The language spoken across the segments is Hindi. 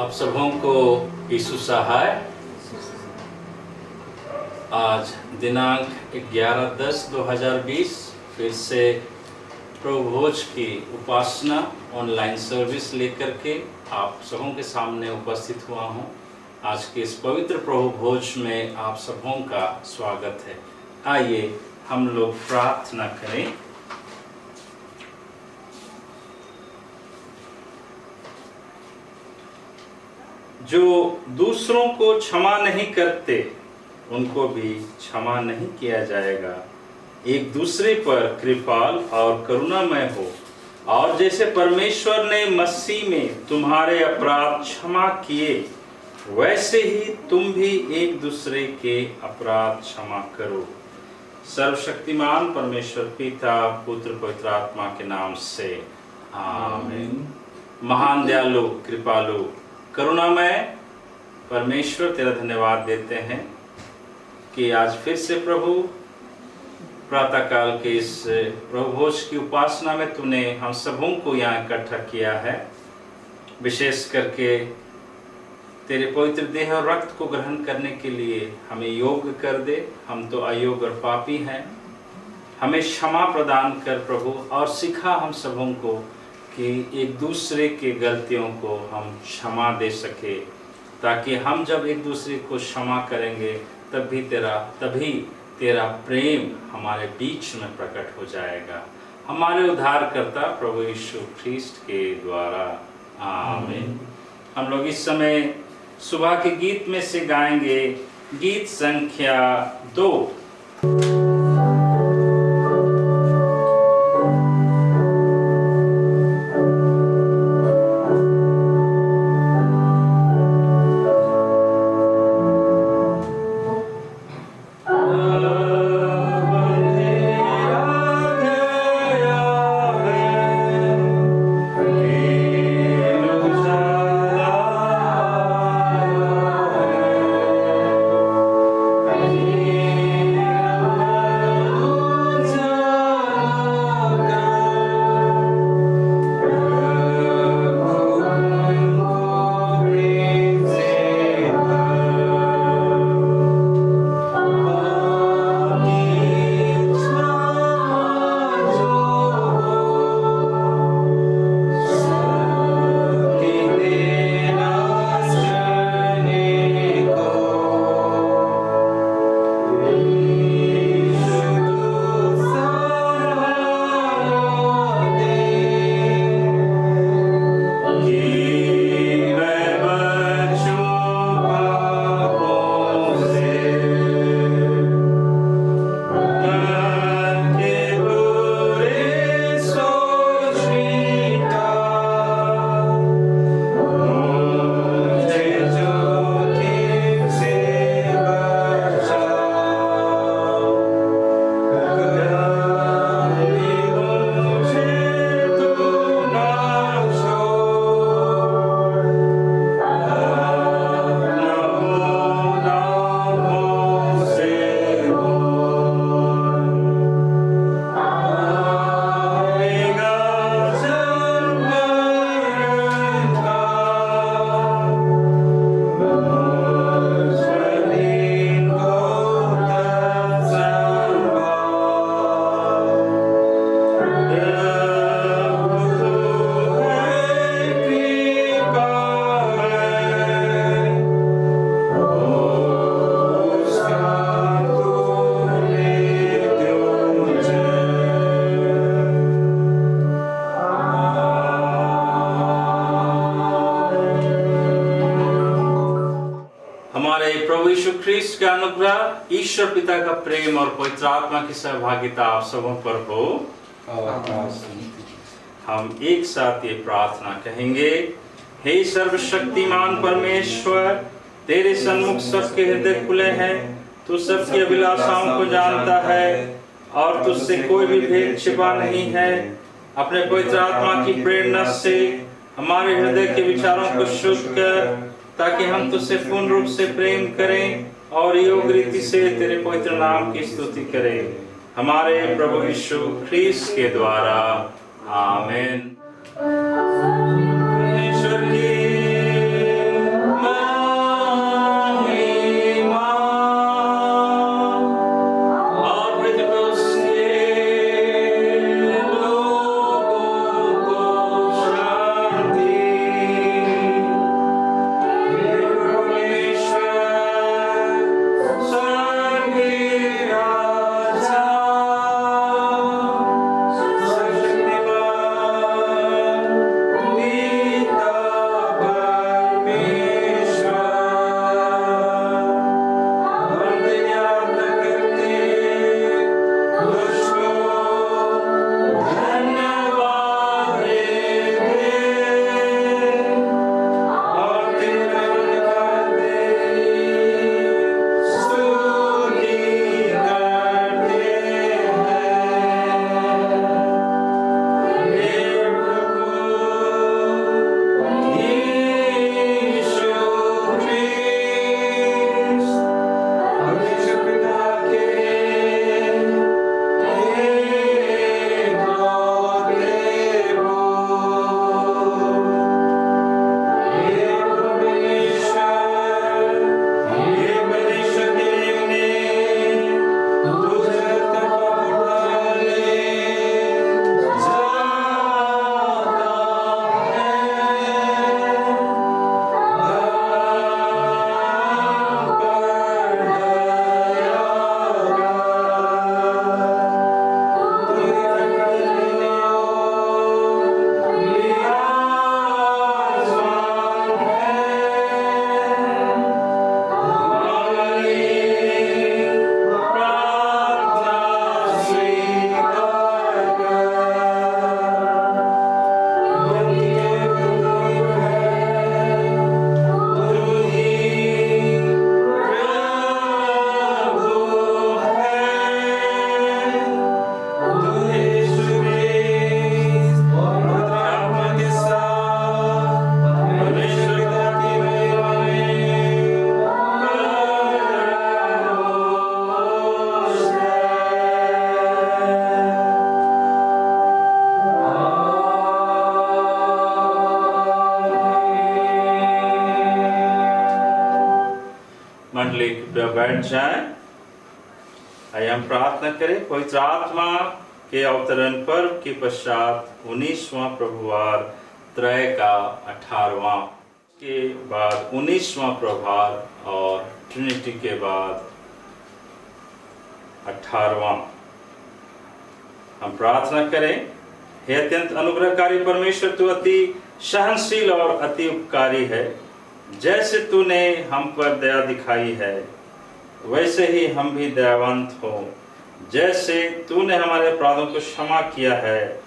आप सबों को यीशु सहाय। आज दिनांक 11/10/2020 फिर से प्रभु भोज की उपासना ऑनलाइन सर्विस लेकर के आप सबों के सामने उपस्थित हुआ हूँ। आज के इस पवित्र प्रभु भोज में आप सबों का स्वागत है। आइए हम लोग प्रार्थना करें। जो दूसरों को क्षमा नहीं करते उनको भी क्षमा नहीं किया जाएगा। एक दूसरे पर कृपाल और करुणामय हो, और जैसे परमेश्वर ने मसीह में तुम्हारे अपराध क्षमा किए, वैसे ही तुम भी एक दूसरे के अपराध क्षमा करो। सर्वशक्तिमान परमेश्वर पिता, पुत्र, पवित्र आत्मा के नाम से आमीन। महान दयालु, कृपालु, करुणामय परमेश्वर, तेरा धन्यवाद देते हैं कि आज फिर से प्रभु प्रातःकाल के इस प्रभु भोज की उपासना में तूने हम सबों को यहाँ इकट्ठा किया है। विशेष करके तेरे पवित्र देह और रक्त को ग्रहण करने के लिए हमें योग्य कर दे। हम तो अयोग्य और पापी हैं। हमें क्षमा प्रदान कर प्रभु, और सिखा हम सबों को कि एक दूसरे के गलतियों को हम क्षमा दे सके, ताकि हम जब एक दूसरे को क्षमा करेंगे तभी तेरा प्रेम हमारे बीच में प्रकट हो जाएगा। हमारे उद्धारकर्ता प्रभु यीशु ख्रीस्ट के द्वारा आमीन। हम लोग इस समय सुबह के गीत में से गाएंगे गीत संख्या 2। ख्रीस्ट का अनुग्रह, ईश्वर पिता का प्रेम और पवित्र आत्मा की सहभागिता आप सबों पर हो। हम एक साथ ये प्रार्थना कहेंगे। हे सर्वशक्तिमान परमेश्वर, तेरे सन्मुख सबके हृदय खुले हैं। तू सबकी अभिलाषाओं को जानता है और तुझसे कोई भी भेद छिपा नहीं है। अपने पवित्र आत्मा की प्रेरणा से हमारे हृदय के विचारों को शुद्ध कर, ताकि हम तुझसे पूर्ण रूप से प्रेम करें और योग्य रीति से तेरे पवित्र नाम की स्तुति करें, हमारे प्रभु यीशु ख्रीस्त के द्वारा। आमीन। परमेश्वर की बैठ जाएं। आइए हम प्रार्थना करें। पवित्र आत्मा के अवतरण पर्व के पश्चात 19वां प्रभुवार त्रय का 18वां के बाद 19वां प्रभार और ट्रिनिटी के बाद 18वां। हम प्रार्थना करें। हे अत्यंत अनुग्रहकारी परमेश्वर, तू अति सहनशील और अति उपकारी है। जैसे तूने हम पर दया दिखाई है वैसे ही हम भी दयावंत हो। जैसे तूने हमारे अपराधों को क्षमा किया है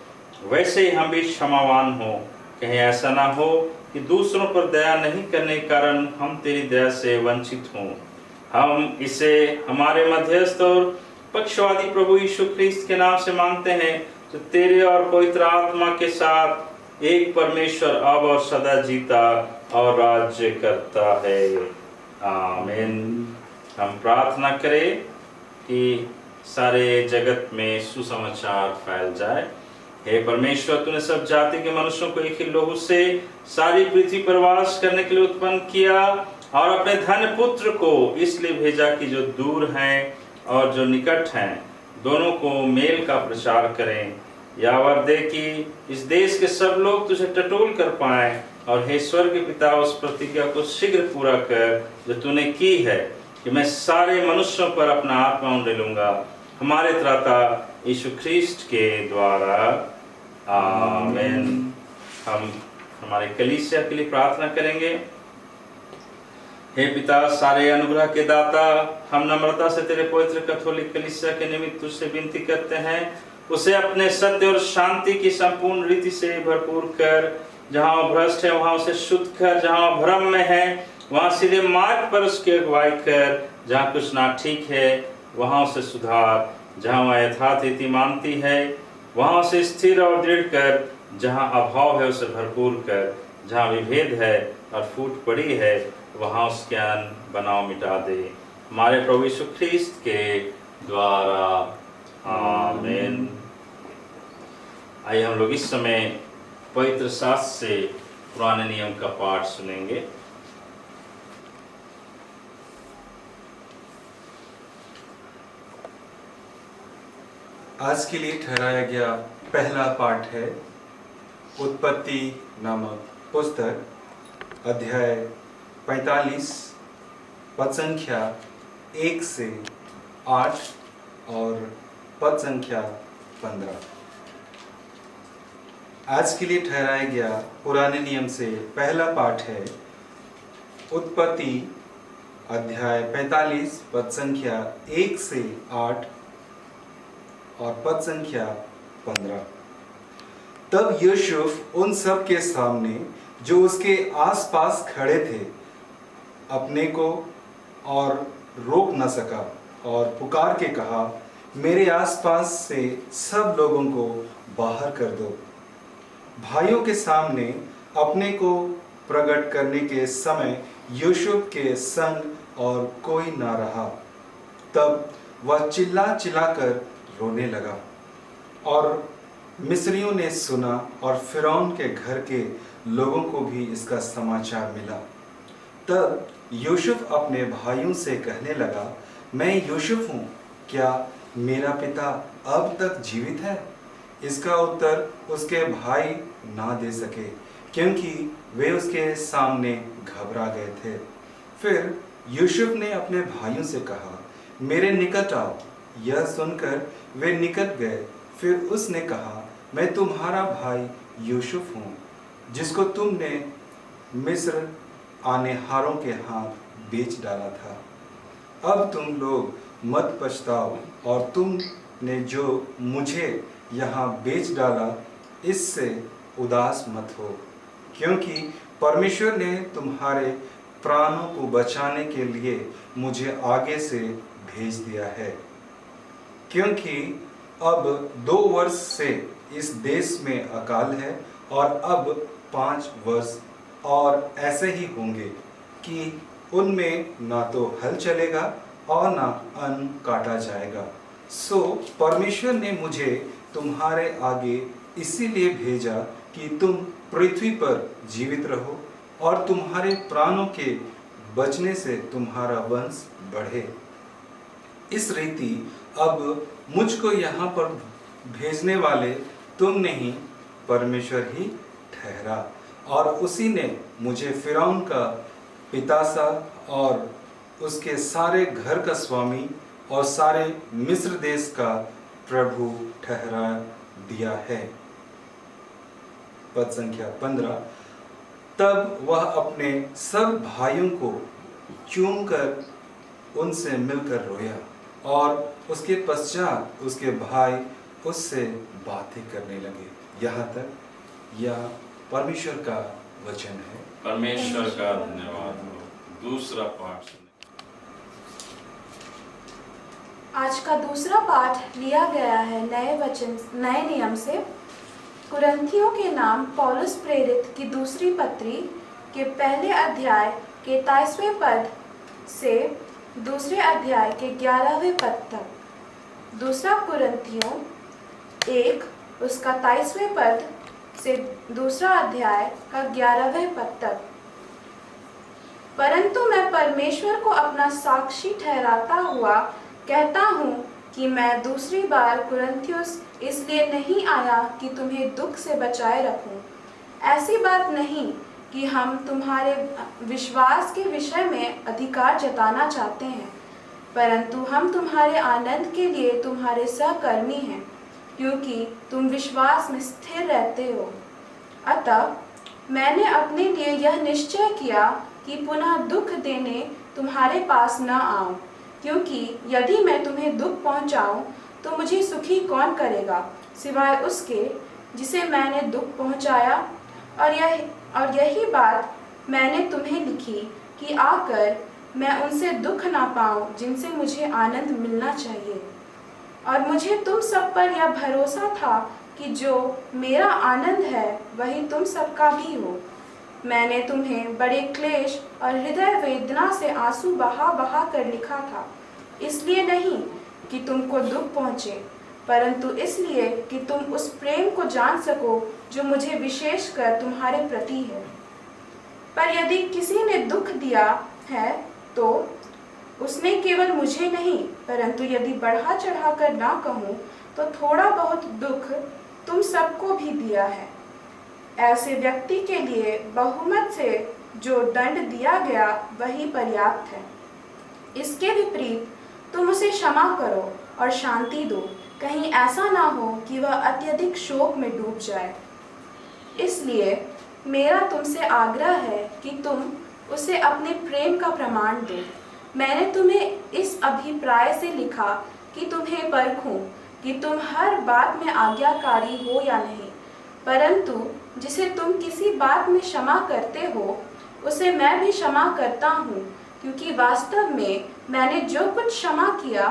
वैसे ही हम भी क्षमावान हो। कहीं ऐसा ना हो कि दूसरों पर दया नहीं करने के कारण हम तेरी दया से वंचित हों। हम इसे हमारे मध्यस्थ और पक्षवादी प्रभु यीशु ख्रीस्त के नाम से मांगते हैं, जो तेरे और पवित्र आत्मा के साथ एक परमेश्वर अब और सदा जीता और राज्य करता है। आमीन। हम प्रार्थना करें कि सारे जगत में सुसमाचार फैल जाए। हे परमेश्वर, तूने सब जाति के मनुष्यों को एक ही लहू से सारी पृथ्वी पर वास करने के लिए उत्पन्न किया और अपने धन्य पुत्र को इसलिए भेजा कि जो दूर हैं और जो निकट हैं दोनों को मेल का प्रचार करें। या वर दे कि इस देश के सब लोग तुझे टटोल कर पाएं, और हे स्वर्ग के पिता, उस प्रतिज्ञा को शीघ्र पूरा कर जो तूने की है कि मैं सारे मनुष्यों पर अपना आत्मा उंडेलूंगा, हमारे त्राता यीशु ख्रीस्ट के द्वारा। आमीन। हम हमारे कलीसिया के लिए प्रार्थना करेंगे। हे पिता, सारे अनुग्रह के दाता, हम नम्रता से तेरे पवित्र कैथोलिक कलीसिया के निमित्त तुझसे विनती करते हैं, उसे अपने सत्य और शांति की संपूर्ण रीति से भरपूर कर। जहाँ वो भ्रष्ट है वहाँ उसे शुद्ध कर, जहाँ वो भ्रम में है वहाँ सीधे मार्ग पर उसकी अगुवाई कर, जहाँ कुछ ना ठीक है वहाँ उसे सुधार, जहाँ वह यथार्थ रीति मानती है वहाँ उसे स्थिर और दृढ़ कर, जहाँ अभाव है उसे भरपूर कर, जहाँ विभेद है और फूट पड़ी है वहाँ उसके अन्न बनाव मिटा दे, हमारे प्रभु यीशु ख्रीस्त के द्वारा। आमीन। आइए हम लोग इस समय पवित्र शास्त्र से पुराने नियम का पाठ सुनेंगे। आज के लिए ठहराया गया पहला पाठ है उत्पत्ति नामक पुस्तक, अध्याय 45, पद संख्या 1 से 8 और पद संख्या 15। आज के लिए ठहराया गया पुराने नियम से पहला पाठ है उत्पत्ति अध्याय 45, पद संख्या 1 से 8 और पद संख्या 15। तब यूसुफ उन सब के सामने जो उसके आसपास खड़े थे अपने को और रोक न सका और पुकार के कहा, मेरे आसपास से सब लोगों को बाहर कर दो। भाइयों के सामने अपने को प्रकट करने के समय यूसुफ के संग और कोई ना रहा। तब वह चिल्ला चिल्लाकर रोने लगा और मिस्रियों ने सुना और फिरौन के घर के लोगों को भी इसका समाचार मिला। तब यूसुफ अपने भाइयों से कहने लगा, मैं यूसुफ हूँ, क्या मेरा पिता अब तक जीवित है? इसका उत्तर उसके भाई ना दे सके, क्योंकि वे उसके सामने घबरा गए थे। फिर यूसुफ ने अपने भाइयों से कहा, मेरे निकट आओ। यह सुनकर वे निकट गए। फिर उसने कहा, मैं तुम्हारा भाई यूसुफ हूँ, जिसको तुमने मिस्र आनेहारों के हाथ बेच डाला था। अब तुम लोग मत पछताओ और तुमने जो मुझे यहाँ बेच डाला इससे उदास मत हो, क्योंकि परमेश्वर ने तुम्हारे प्राणों को बचाने के लिए मुझे आगे से भेज दिया है। क्योंकि अब 2 वर्ष से इस देश में अकाल है और अब 5 वर्ष और ऐसे ही होंगे कि उनमें ना तो हल चलेगा और ना अन्न काटा जाएगा। सो परमेश्वर ने मुझे तुम्हारे आगे इसीलिए भेजा कि तुम पृथ्वी पर जीवित रहो और तुम्हारे प्राणों के बचने से तुम्हारा वंश बढ़े। इस रीति अब मुझको यहाँ पर भेजने वाले तुम नहीं, परमेश्वर ही ठहरा। और उसी ने मुझे फिरौन का पितासा और उसके सारे घर का स्वामी और सारे मिस्र देश का प्रभु ठहरा दिया है। पद संख्या 15। तब वह अपने सब भाइयों को चूमकर उनसे मिलकर रोया और उसके पश्चात उसके भाई उससे बातें करने लगे। यहाँ तक यह परमेश्वर का वचन है। परमेश्वर का धन्यवाद हो। दूसरा पाठ सुने। आज का दूसरा पाठ लिया गया है नए नियम से। कुरिन्थियों के नाम पौलुस प्रेरित की दूसरी पत्री के पहले अध्याय के 23वें पद से दूसरे अध्याय के 11वें पद तक। दूसरा कुरिन्थियों 1 उसका 23वें पद से दूसरा अध्याय का 11वें पद तक। परंतु मैं परमेश्वर को अपना साक्षी ठहराता हुआ कहता हूँ कि मैं दूसरी बार कुरिन्थियुस इसलिए नहीं आया कि तुम्हें दुख से बचाए रखूं। ऐसी बात नहीं कि हम तुम्हारे विश्वास के विषय में अधिकार जताना चाहते हैं, परंतु हम तुम्हारे आनंद के लिए तुम्हारे सहकर्मी हैं, क्योंकि तुम विश्वास में स्थिर रहते हो। अतः मैंने अपने लिए यह निश्चय किया कि पुनः दुख देने तुम्हारे पास न आऊं, क्योंकि यदि मैं तुम्हें दुख पहुंचाऊं तो मुझे सुखी कौन करेगा सिवाय उसके जिसे मैंने दुख पहुंचाया। और यही बात मैंने तुम्हें लिखी कि आकर मैं उनसे दुख ना पाऊं जिनसे मुझे आनंद मिलना चाहिए। और मुझे तुम सब पर यह भरोसा था कि जो मेरा आनंद है वही तुम सबका भी हो। मैंने तुम्हें बड़े क्लेश और हृदय वेदना से आंसू बहा बहा कर लिखा था, इसलिए नहीं कि तुमको दुख पहुँचे, परंतु इसलिए कि तुम उस प्रेम को जान सको जो मुझे विशेषकर तुम्हारे प्रति है। पर यदि किसी ने दुख दिया है तो उसने केवल मुझे नहीं, परंतु यदि बढ़ा चढ़ा कर ना कहूँ तो थोड़ा बहुत दुख तुम सबको भी दिया है। ऐसे व्यक्ति के लिए बहुमत से जो दंड दिया गया वही पर्याप्त है। इसके विपरीत तुम उसे क्षमा करो और शांति दो, कहीं ऐसा ना हो कि वह अत्यधिक शोक में डूब जाए। इसलिए मेरा तुमसे आग्रह है कि तुम उसे अपने प्रेम का प्रमाण दो। मैंने तुम्हें इस अभिप्राय से लिखा कि तुम्हें परखूं कि तुम हर बात में आज्ञाकारी हो या नहीं, परंतु जिसे तुम किसी बात में क्षमा करते हो उसे मैं भी क्षमा करता हूँ, क्योंकि वास्तव में मैंने जो कुछ क्षमा किया,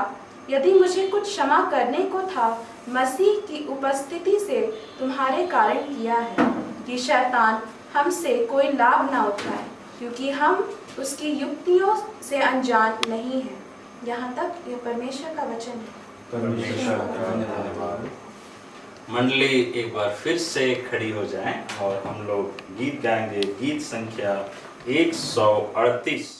यदि मुझे कुछ क्षमा करने को था, मसीह की उपस्थिति से तुम्हारे कारण किया है, कि शैतान हमसे कोई लाभ ना उठाए, क्योंकि हम उसकी युक्तियों से अनजान नहीं हैं। यहाँ तक यह परमेश्वर का वचन है। परमेश्वर का धन्यवाद। मंडली एक बार फिर से खड़ी हो जाएं और हम लोग गीत गाएंगे। गीत संख्या 138।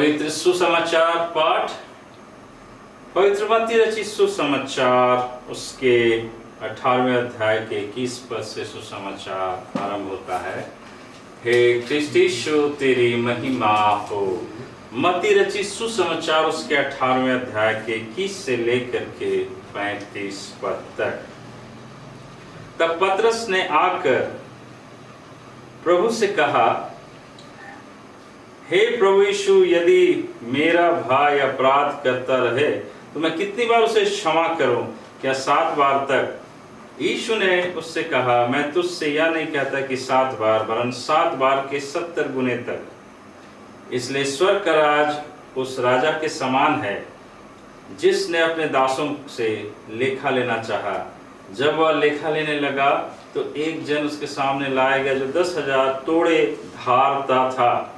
पवित्र सुसमाचार पाठ। पवित्र मत्ती रचित सुसमाचार उसके 18वें अध्याय के 21 पद से सुसमाचार आरंभ होता है। हे क्रिस्ट यीशु तेरी महिमा हो। मत्ती रचित सुसमाचार उसके 18वें अध्याय के 21 से लेकर के 35 पद तक। तब पतरस ने आकर प्रभु से कहा, हे प्रभु यीशु, यदि मेरा भाई अपराध करता रहे तो मैं कितनी बार उसे क्षमा करूं? क्या 7 बार तक? यीशु ने उससे कहा, मैं तुझसे यह नहीं कहता कि 7 बार, वरन 7 बार के 70 गुने तक। इसलिए स्वर्ग का राज उस राजा के समान है जिसने अपने दासों से लेखा लेना चाहा। जब वह लेखा लेने लगा तो एक जन उसके सामने लाया गया जो 10,000 तोड़े धारता था।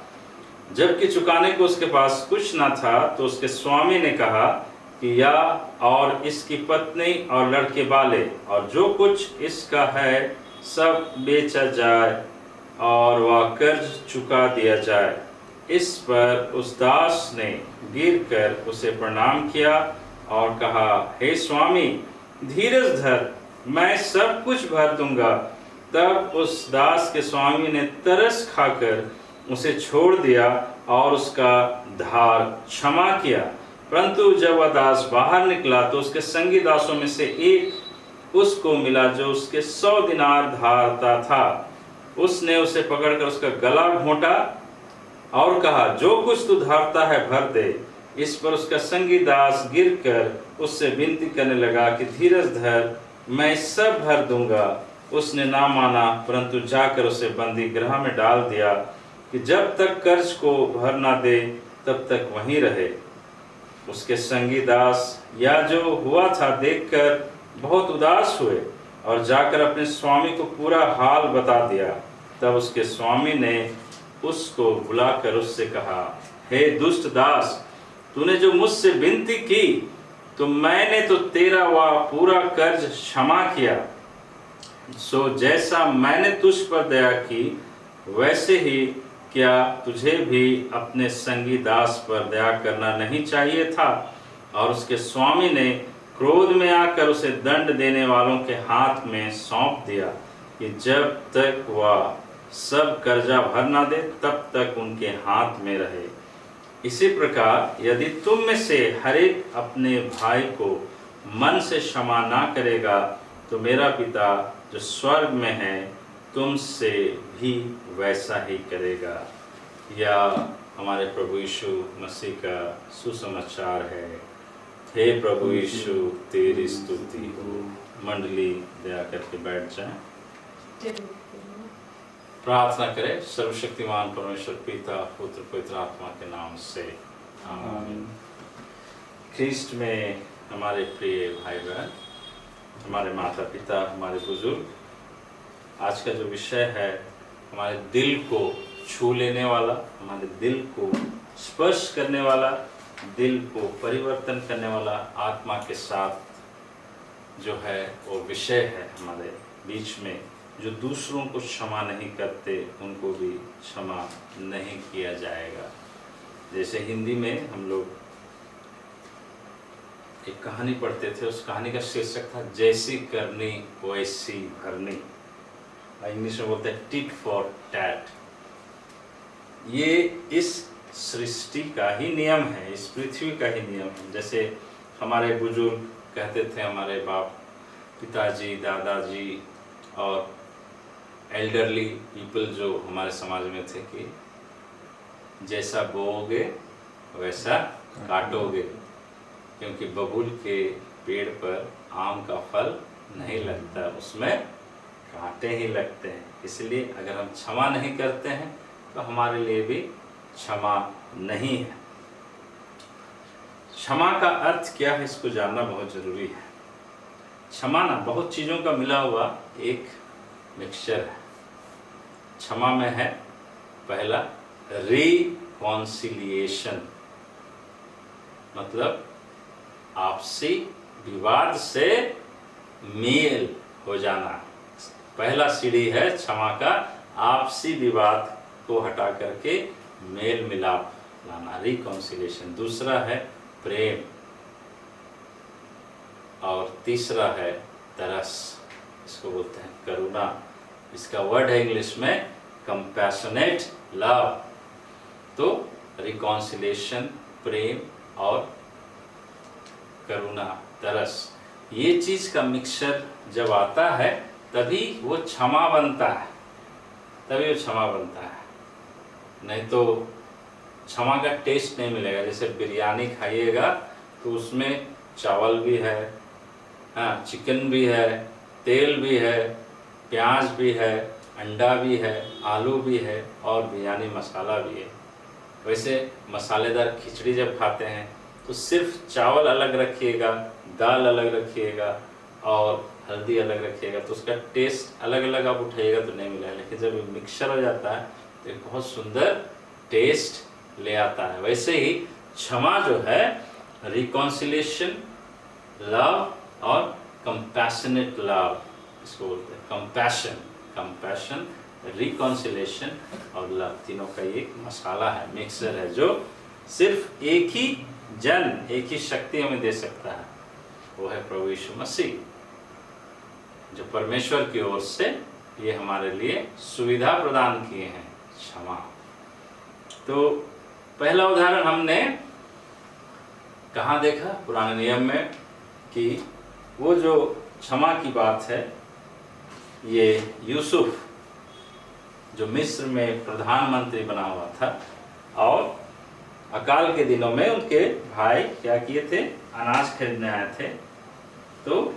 जबकि चुकाने को उसके पास कुछ न था, तो उसके स्वामी ने कहा कि या और इसकी पत्नी और लड़के वाले और जो कुछ इसका है सब बेचा जाए और वह कर्ज चुका दिया जाए। इस पर उस दास ने गिरकर उसे प्रणाम किया और कहा, हे स्वामी, धीरज धर, मैं सब कुछ भर दूंगा। तब उस दास के स्वामी ने तरस खाकर उसे छोड़ दिया और उसका धार क्षमा किया। परंतु जब वह दास बाहर निकला तो उसके संगी दासों में से एक उसको मिला जो उसके 100 दिनार धारता था। उसने उसे पकड़कर उसका गला घोंटा और कहा, जो कुछ तू धारता है भर दे। इस पर उसका संगी दास गिरकर उससे विनती करने लगा कि धीरज धर, मैं सब भर दूंगा। उसने ना माना, परंतु जाकर उसे बंदी गृह में डाल दिया कि जब तक कर्ज को भर ना दे तब तक वहीं रहे। उसके संगी दास या जो हुआ था देखकर बहुत उदास हुए और जाकर अपने स्वामी को पूरा हाल बता दिया। तब उसके स्वामी ने उसको बुलाकर उससे कहा, हे दुष्ट दास, तूने जो मुझसे विनती की तो मैंने तो तेरा वह पूरा कर्ज क्षमा किया। सो जैसा मैंने तुझ पर दया की वैसे ही क्या तुझे भी अपने संगी दास पर दया करना नहीं चाहिए था? और उसके स्वामी ने क्रोध में आकर उसे दंड देने वालों के हाथ में सौंप दिया कि जब तक वह सब कर्जा भर ना दे तब तक उनके हाथ में रहे। इसी प्रकार यदि तुम में से हरेक अपने भाई को मन से क्षमा ना करेगा तो मेरा पिता जो स्वर्ग में है तुमसे भी वैसा ही करेगा। या हमारे प्रभु यीशु मसीह का सुसमाचार है। हे प्रभु यीशु, तेरी स्तुति हो। मंडली दया करके बैठ जाएं। प्रार्थना करें। सर्वशक्तिमान परमेश्वर पिता, पुत्र, पवित्र आत्मा के नाम से आमीन। ख्रीष्ट में हमारे प्रिय भाई बहन, हमारे माता पिता, हमारे बुजुर्ग, आज का जो विषय है हमारे दिल को छू लेने वाला, हमारे दिल को स्पर्श करने वाला, दिल को परिवर्तन करने वाला, आत्मा के साथ जो है वो विषय है हमारे बीच में। जो दूसरों को क्षमा नहीं करते उनको भी क्षमा नहीं किया जाएगा। जैसे हिंदी में हम लोग एक कहानी पढ़ते थे, उस कहानी का शीर्षक था जैसी करनी वैसी भरनी। इंग्लिश में बोलते हैं टिट फॉर टैट। ये इस सृष्टि का ही नियम है, इस पृथ्वी का ही नियम है। जैसे हमारे बुजुर्ग कहते थे, हमारे बाप, पिताजी, दादाजी और एल्डरली पीपल जो हमारे समाज में थे कि जैसा बोओगे वैसा काटोगे, क्योंकि बबूल के पेड़ पर आम का फल नहीं लगता, उसमें कांटे ही लगते हैं। इसलिए अगर हम क्षमा नहीं करते हैं तो हमारे लिए भी क्षमा नहीं है। क्षमा का अर्थ क्या है इसको जानना बहुत जरूरी है। क्षमा ना बहुत चीज़ों का मिला हुआ एक मिक्सचर है। क्षमा में है पहला रिकॉन्सिलिएशन, मतलब आपसी विवाद से मेल हो जाना। पहला सीढ़ी है क्षमा का, आपसी विवाद को हटा करके मेल मिलाप लाना, रिकॉन्सिलेशन। दूसरा है प्रेम, और तीसरा है तरस, इसको बोलते हैं करुणा। इसका वर्ड है इंग्लिश में कंपैशनेट लव। तो रिकॉन्सिलेशन, प्रेम और करुणा, तरस, ये चीज का मिक्सचर जब आता है तभी वो क्षमा बनता है, तभी वो क्षमा बनता है। नहीं तो क्षमा का टेस्ट नहीं मिलेगा। जैसे बिरयानी खाइएगा तो उसमें चावल भी है, हाँ, चिकन भी है, तेल भी है, प्याज भी है, अंडा भी है, आलू भी है और बिरयानी मसाला भी है। वैसे मसालेदार खिचड़ी जब खाते हैं तो सिर्फ चावल अलग रखिएगा, दाल अलग रखिएगा और हल्दी अलग रखिएगा, तो उसका टेस्ट अलग अलग आप उठाइएगा तो नहीं मिलेगा। लेकिन जब मिक्सचर हो जाता है तो एक बहुत सुंदर टेस्ट ले आता है। वैसे ही क्षमा जो है रिकॉन्सिलेशन, लव और कंपैशनेट लव, इसको बोलते हैं कंपैशन। कंपैशन, रिकॉन्सिलेशन और लव, तीनों का एक मसाला है, मिक्सचर है, जो सिर्फ एक ही जन, एक ही शक्ति हमें दे सकता है, वो है प्रभु यीशु मसीह, जो परमेश्वर की ओर से ये हमारे लिए सुविधा प्रदान किए हैं, क्षमा। तो पहला उदाहरण हमने कहाँ देखा? पुराने नियम में, कि वो जो क्षमा की बात है, ये यूसुफ जो मिस्र में प्रधानमंत्री बना हुआ था और अकाल के दिनों में उनके भाई क्या किए थे? अनाज खरीदने आए थे, तो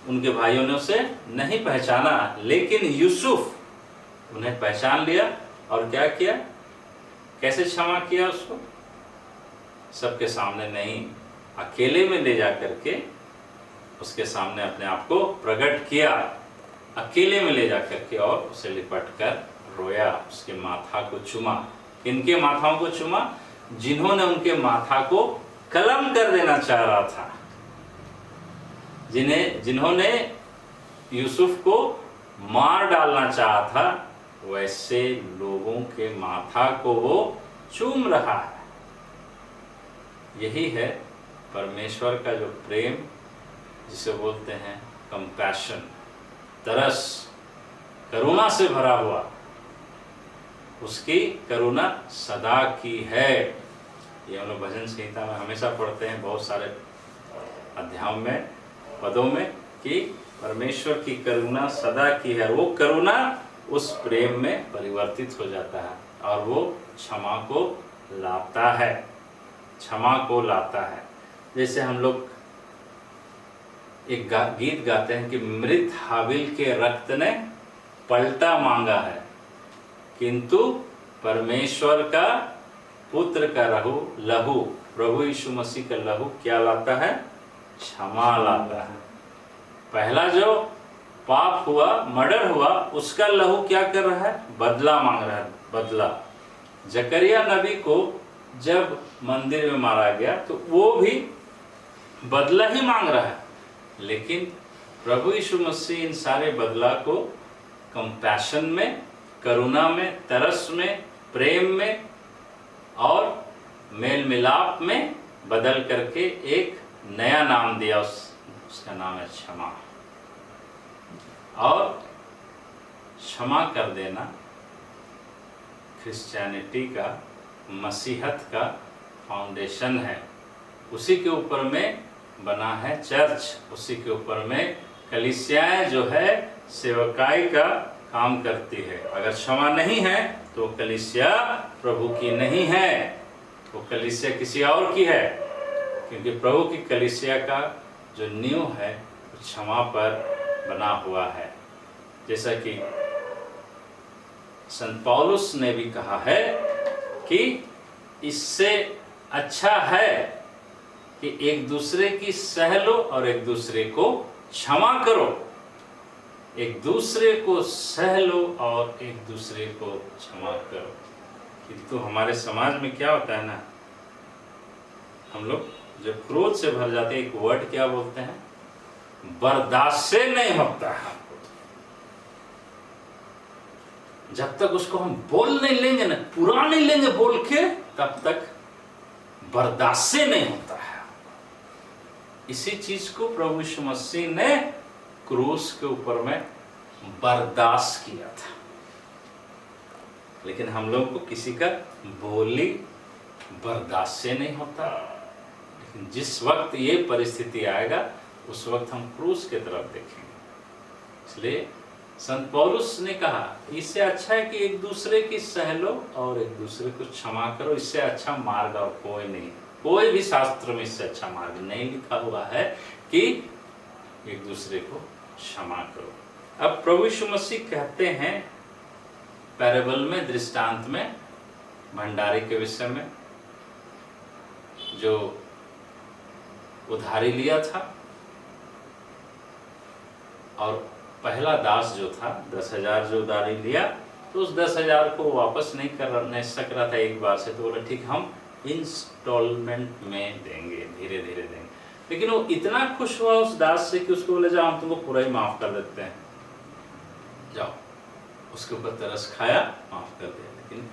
उनके भाइयों ने उसे नहीं पहचाना, लेकिन यूसुफ उन्हें पहचान लिया और क्या किया? कैसे क्षमा किया उसको? सबके सामने नहीं, अकेले में ले जा करके उसके सामने अपने आप को प्रकट किया, अकेले में ले जा करके, और उसे लिपट कर रोया, उसके माथा को चूमा। किनके माथाओं को चूमा? जिन्होंने उनके माथा को कलम कर देना चाह रहा था, जिन्होंने यूसुफ को मार डालना चाहा था, वैसे लोगों के माथा को वो चूम रहा है। यही है परमेश्वर का जो प्रेम, जिसे बोलते हैं कंपैशन, तरस, करुणा से भरा हुआ। उसकी करुणा सदा की है। ये हम लोग भजन संहिता में हमेशा पढ़ते हैं, बहुत सारे अध्यायों में, पदों में, कि परमेश्वर की करुणा सदा की है। वो करुणा उस प्रेम में परिवर्तित हो जाता है और वो क्षमा को लाता है, क्षमा को लाता है। जैसे हम लोग एक गीत गाते हैं कि मृत हाबिल के रक्त ने पलटा मांगा है, किंतु परमेश्वर का पुत्र का लहू, प्रभु यीशु मसीह का लहू क्या लाता है? क्षमा लाता है। पहला जो पाप हुआ, मर्डर हुआ, उसका लहू क्या कर रहा है? बदला मांग रहा है, बदला। जकरिया नबी को जब मंदिर में मारा गया तो वो भी बदला ही मांग रहा है, लेकिन प्रभु यीशु मसीह इन सारे बदला को कंपैशन में, करुणा में, तरस में, प्रेम में और मेल मिलाप में बदल करके एक नया नाम दिया, उसका नाम है क्षमा। और क्षमा कर देना क्रिश्चियनिटी का, मसीहत का फाउंडेशन है। उसी के ऊपर में बना है चर्च, उसी के ऊपर में कलीसियाएं जो है सेवकाई का काम करती है। अगर क्षमा नहीं है तो कलीसिया प्रभु की नहीं है, वो कलीसिया किसी और की है, क्योंकि प्रभु की कलीसिया का जो नींव है वो क्षमा पर बना हुआ है। जैसा कि संत पौलुस ने भी कहा है कि इससे अच्छा है कि एक दूसरे की सह लो और एक दूसरे को क्षमा करो। एक दूसरे को सह लो और एक दूसरे को क्षमा करो। किंतु हमारे समाज में क्या होता है ना, हम लोग जब क्रोध से भर जाते हैं, एक वर्ड क्या बोलते हैं? बर्दाश्त से नहीं होता है हमको। जब तक उसको हम बोल नहीं लेंगे ना, पूरा नहीं लेंगे बोल के, तब तक बर्दाश्त से नहीं होता है। इसी चीज को प्रभु यीशु मसीह ने क्रूस के ऊपर में बर्दाश्त किया था। लेकिन हम लोग को किसी का बोली बर्दाश्त से नहीं होता। लेकिन जिस वक्त ये परिस्थिति आएगा, उस वक्त हम क्रूस की तरफ देखेंगे। इसलिए संत पौलुस ने कहा, इससे अच्छा है कि एक दूसरे की सह लो और एक दूसरे को क्षमा करो, इससे अच्छा मार्ग और कोई नहीं। कोई भी शास्त्र में इससे अच्छा मार्ग नहीं लिखा हुआ है कि एक दूसरे को क्षमा करो। अब प्रभु यीशु मसीह कहते हैं पैराबल में, दृष्टांत में, भंडारी के विषय में, जो उधारी लिया था और पहला दास जो था 10,000 जो उधारी लिया, तो उस 10,000 को वापस नहीं कर सक रहा था एक बार से, तो बोला ठीक हम इंस्टॉलमेंट में देंगे, धीरे धीरे देंगे। लेकिन वो इतना खुश हुआ उस दास से कि उसको बोले जाओ हम तुमको पूरा ही माफ कर देते हैं, जाओ। उसके ऊपर तरस खाया, माफ कर दिया। लेकिन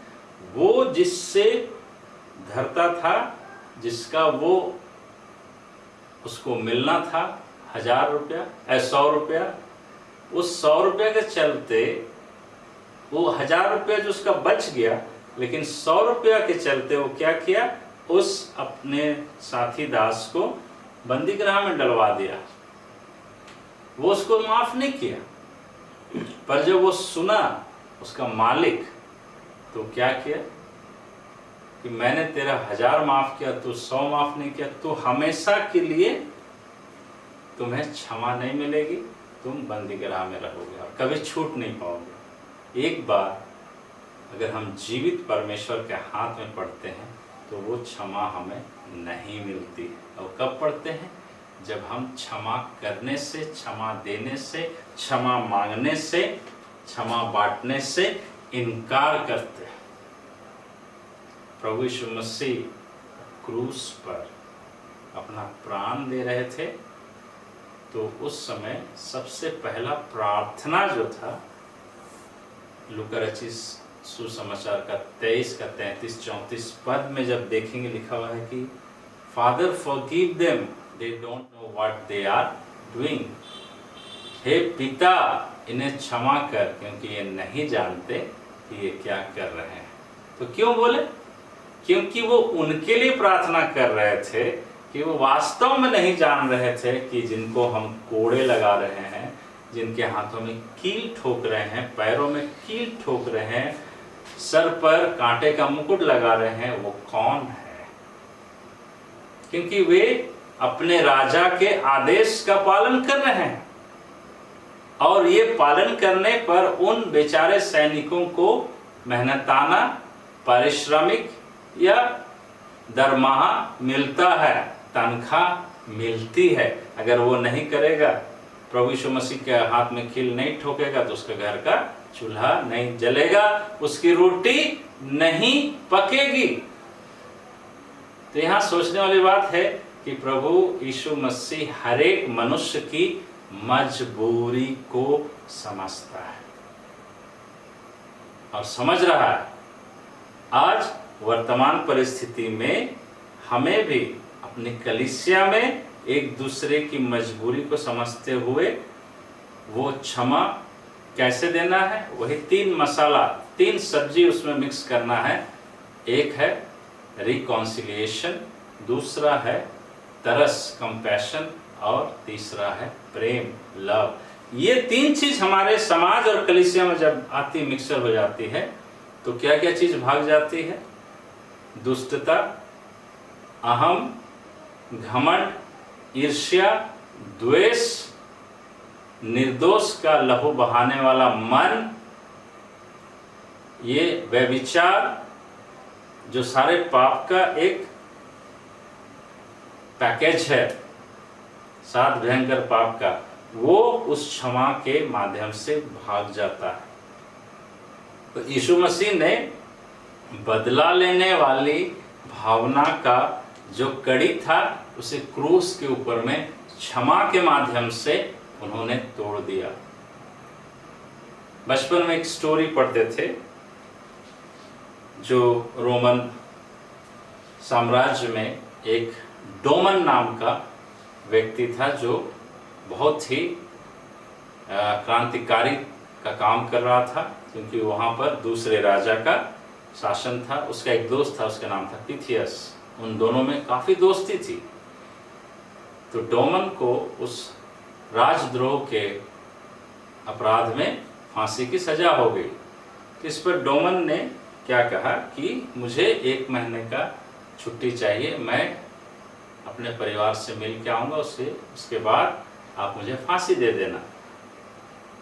वो जिससे धरता था, जिसका वो उसको मिलना था 1,000 रुपया 100 रुपया, उस 100 रुपये के चलते वो 1,000 रुपया जो उसका बच गया, लेकिन 100 रुपया के चलते वो क्या किया, उस अपने साथी दास को बंदी गृह में डलवा दिया। वो उसको माफ नहीं किया, पर जब वो सुना उसका मालिक, तो क्या किया कि मैंने तेरा 1,000 माफ किया, तू 100 माफ नहीं किया, तो हमेशा के लिए तुम्हें क्षमा नहीं मिलेगी, तुम बंदी गृह में रहोगे और कभी छूट नहीं पाओगे। एक बार अगर हम जीवित परमेश्वर के हाथ में पड़ते हैं तो वो क्षमा हमें नहीं मिलती। और कब पड़ते हैं? जब हम क्षमा करने से, क्षमा देने से, क्षमा मांगने से, क्षमा बांटने से इनकार करते हैं। प्रभु यीशु मसीह क्रूस पर अपना प्राण दे रहे थे, तो उस समय सबसे पहला प्रार्थना जो था, लूका रचित सुसमाचार का 23 का 33-34 पद में जब देखेंगे, लिखा हुआ है कि father forgive them, they don't know what they are doing. हे पिता, इन्हें क्षमा कर, क्योंकि ये नहीं जानते कि ये क्या कर रहे हैं। तो क्यों बोले? क्योंकि वो उनके लिए प्रार्थना कर रहे थे कि वो वास्तव में नहीं जान रहे थे कि जिनको हम कोड़े लगा रहे हैं, जिनके हाथों में कील ठोक रहे हैं, पैरों में कील ठोक रहे हैं, सर पर कांटे का मुकुट लगा रहे हैं, वो कौन है। क्योंकि वे अपने राजा के आदेश का पालन कर रहे हैं, और ये पालन करने पर उन बेचारे सैनिकों को मेहनताना पारिश्रमिक या दरमाहा मिलता है, तनख्वाह मिलती है। अगर वो नहीं करेगा, प्रभु यीशु मसीह के हाथ में कील नहीं ठोकेगा, तो उसके घर का चूल्हा नहीं जलेगा, उसकी रोटी नहीं पकेगी। तो यहाँ सोचने वाली बात है कि प्रभु यीशु मसीह हर एक मनुष्य की मजबूरी को समझता है और समझ रहा है। आज वर्तमान परिस्थिति में हमें भी अपनी कलीसिया में एक दूसरे की मजबूरी को समझते हुए वो क्षमा कैसे देना है, वही 3 मसाला, 3 सब्जी उसमें मिक्स करना है। एक है रिकॉन्सिलिएशन, दूसरा है तरस कंपैशन, और तीसरा है प्रेम लव। ये 3 चीज हमारे समाज और कलीसिया में जब आती, मिक्सर हो जाती है, तो क्या क्या चीज भाग जाती है? दुष्टता, अहम, घमंड, ईर्ष्या, द्वेष, निर्दोष का लहू बहाने वाला मन, ये व्यभिचार, जो सारे पाप का एक पैकेज है, 7 भयंकर पाप का, वो उस क्षमा के माध्यम से भाग जाता है। तो यीशु मसीह ने बदला लेने वाली भावना का जो कड़ी था, उसे क्रूस के ऊपर में क्षमा के माध्यम से उन्होंने तोड़ दिया। बचपन में एक स्टोरी पढ़ते थे, जो रोमन साम्राज्य में एक डोमन नाम का व्यक्ति था, जो बहुत ही क्रांतिकारी का काम कर रहा था, क्योंकि वहाँ पर दूसरे राजा का शासन था। उसका एक दोस्त था, उसका नाम था पिथियस। उन दोनों में काफ़ी दोस्ती थी। तो डोमन को उस राजद्रोह के अपराध में फांसी की सजा हो गई। तो इस पर डोमन ने क्या कहा कि मुझे 1 महीने का छुट्टी चाहिए, मैं अपने परिवार से मिल के आऊँगा, उसके बाद आप मुझे फांसी दे देना।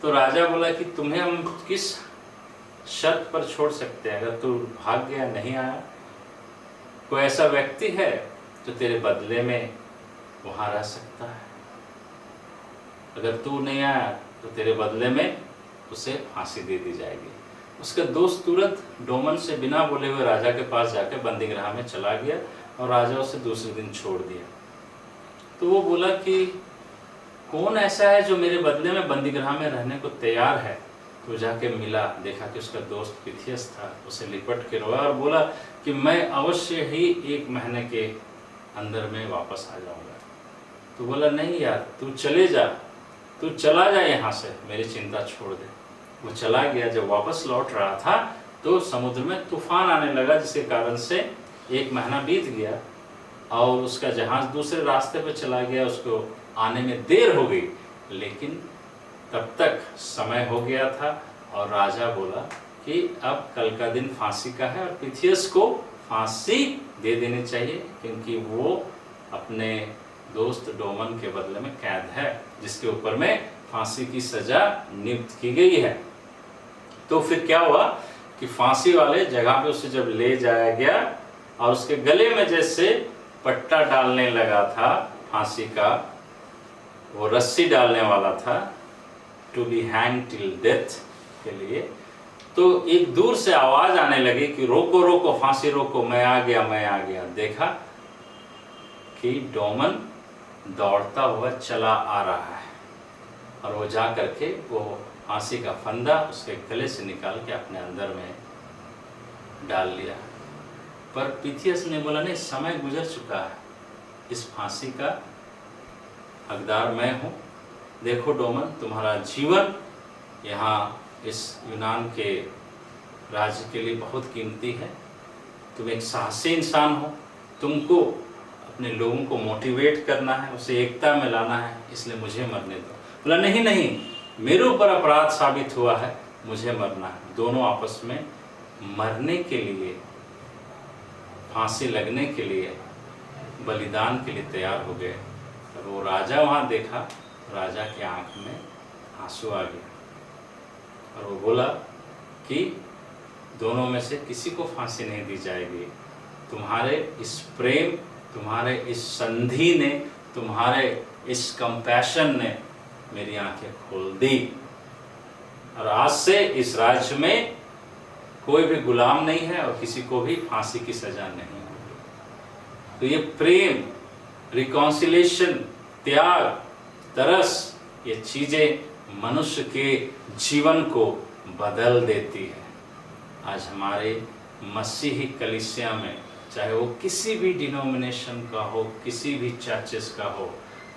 तो राजा बोला कि तुम्हें हम किस शर्त पर छोड़ सकते हैं? अगर तू भाग गया, नहीं आया, कोई ऐसा व्यक्ति है जो तेरे बदले में वहाँ रह सकता है? अगर तू नहीं आया तो तेरे बदले में उसे फांसी दे दी जाएगी। उसका दोस्त तुरंत डोमन से बिना बोले हुए राजा के पास जाकर बंदीगृह में चला गया और राजा उसे दूसरे दिन छोड़ दिया। तो वो बोला कि कौन ऐसा है जो मेरे बदले में बंदीगृह में रहने को तैयार है? तो जाके मिला, देखा कि उसका दोस्त पिथियस था। उसे लिपट के रोया और बोला कि मैं अवश्य ही 1 महीने के अंदर में वापस आ जाऊंगा। तो बोला नहीं यार, तू चले जा, तू चला जा यहाँ से, मेरी चिंता छोड़ दे। वो चला गया। जब वापस लौट रहा था तो समुद्र में तूफान आने लगा, जिसके कारण से 1 महीना बीत गया और उसका जहाज दूसरे रास्ते पर चला गया। उसको आने में देर हो गई, लेकिन तब तक समय हो गया था और राजा बोला कि अब कल का दिन फांसी का है और पिथियस को फांसी दे देनी चाहिए, क्योंकि वो अपने दोस्त डोमन के बदले में कैद है, जिसके ऊपर में फांसी की सजा नियुक्त की गई है। तो फिर क्या हुआ कि फांसी वाले जगह पे उसे जब ले जाया गया और उसके गले में जैसे पट्टा डालने लगा था फांसी का, वो रस्सी डालने वाला था, to be hang till death के लिए, तो एक दूर से आवाज आने लगी कि रोको रोको, फांसी रोको, मैं आ गया, मैं आ गया। देखा कि डोमन दौड़ता हुआ चला आ रहा है और वो जा करके वो फांसी का फंदा उसके गले से निकाल के अपने अंदर में डाल लिया। पर पिथियस ने बोला नहीं, समय गुजर चुका है, इस फांसी का हकदार मैं हूँ। देखो डोमन, तुम्हारा जीवन यहाँ इस यूनान के राज्य के लिए बहुत कीमती है, तुम एक साहसी इंसान हो, तुमको अपने लोगों को मोटिवेट करना है, उसे एकता में लाना है, इसलिए मुझे मरने दो। बोला नहीं नहीं, मेरे ऊपर अपराध साबित हुआ है, मुझे मरना है। दोनों आपस में मरने के लिए, फांसी लगने के लिए, बलिदान के लिए तैयार हो गए। तब वो राजा वहाँ देखा, राजा की आंख में आंसू आ गया और वो बोला कि दोनों में से किसी को फांसी नहीं दी जाएगी। तुम्हारे इस प्रेम, तुम्हारे इस संधि ने, तुम्हारे इस कंपैशन ने मेरी आंखें खोल दी और आज से इस राज्य में कोई भी गुलाम नहीं है और किसी को भी फांसी की सजा नहीं होगी। तो ये प्रेम, रिकॉन्सिलेशन, त्याग, तरस, ये चीज़ें मनुष्य के जीवन को बदल देती है। आज हमारे मसीही कलीसिया में, चाहे वो किसी भी डिनोमिनेशन का हो, किसी भी चर्चेस का हो,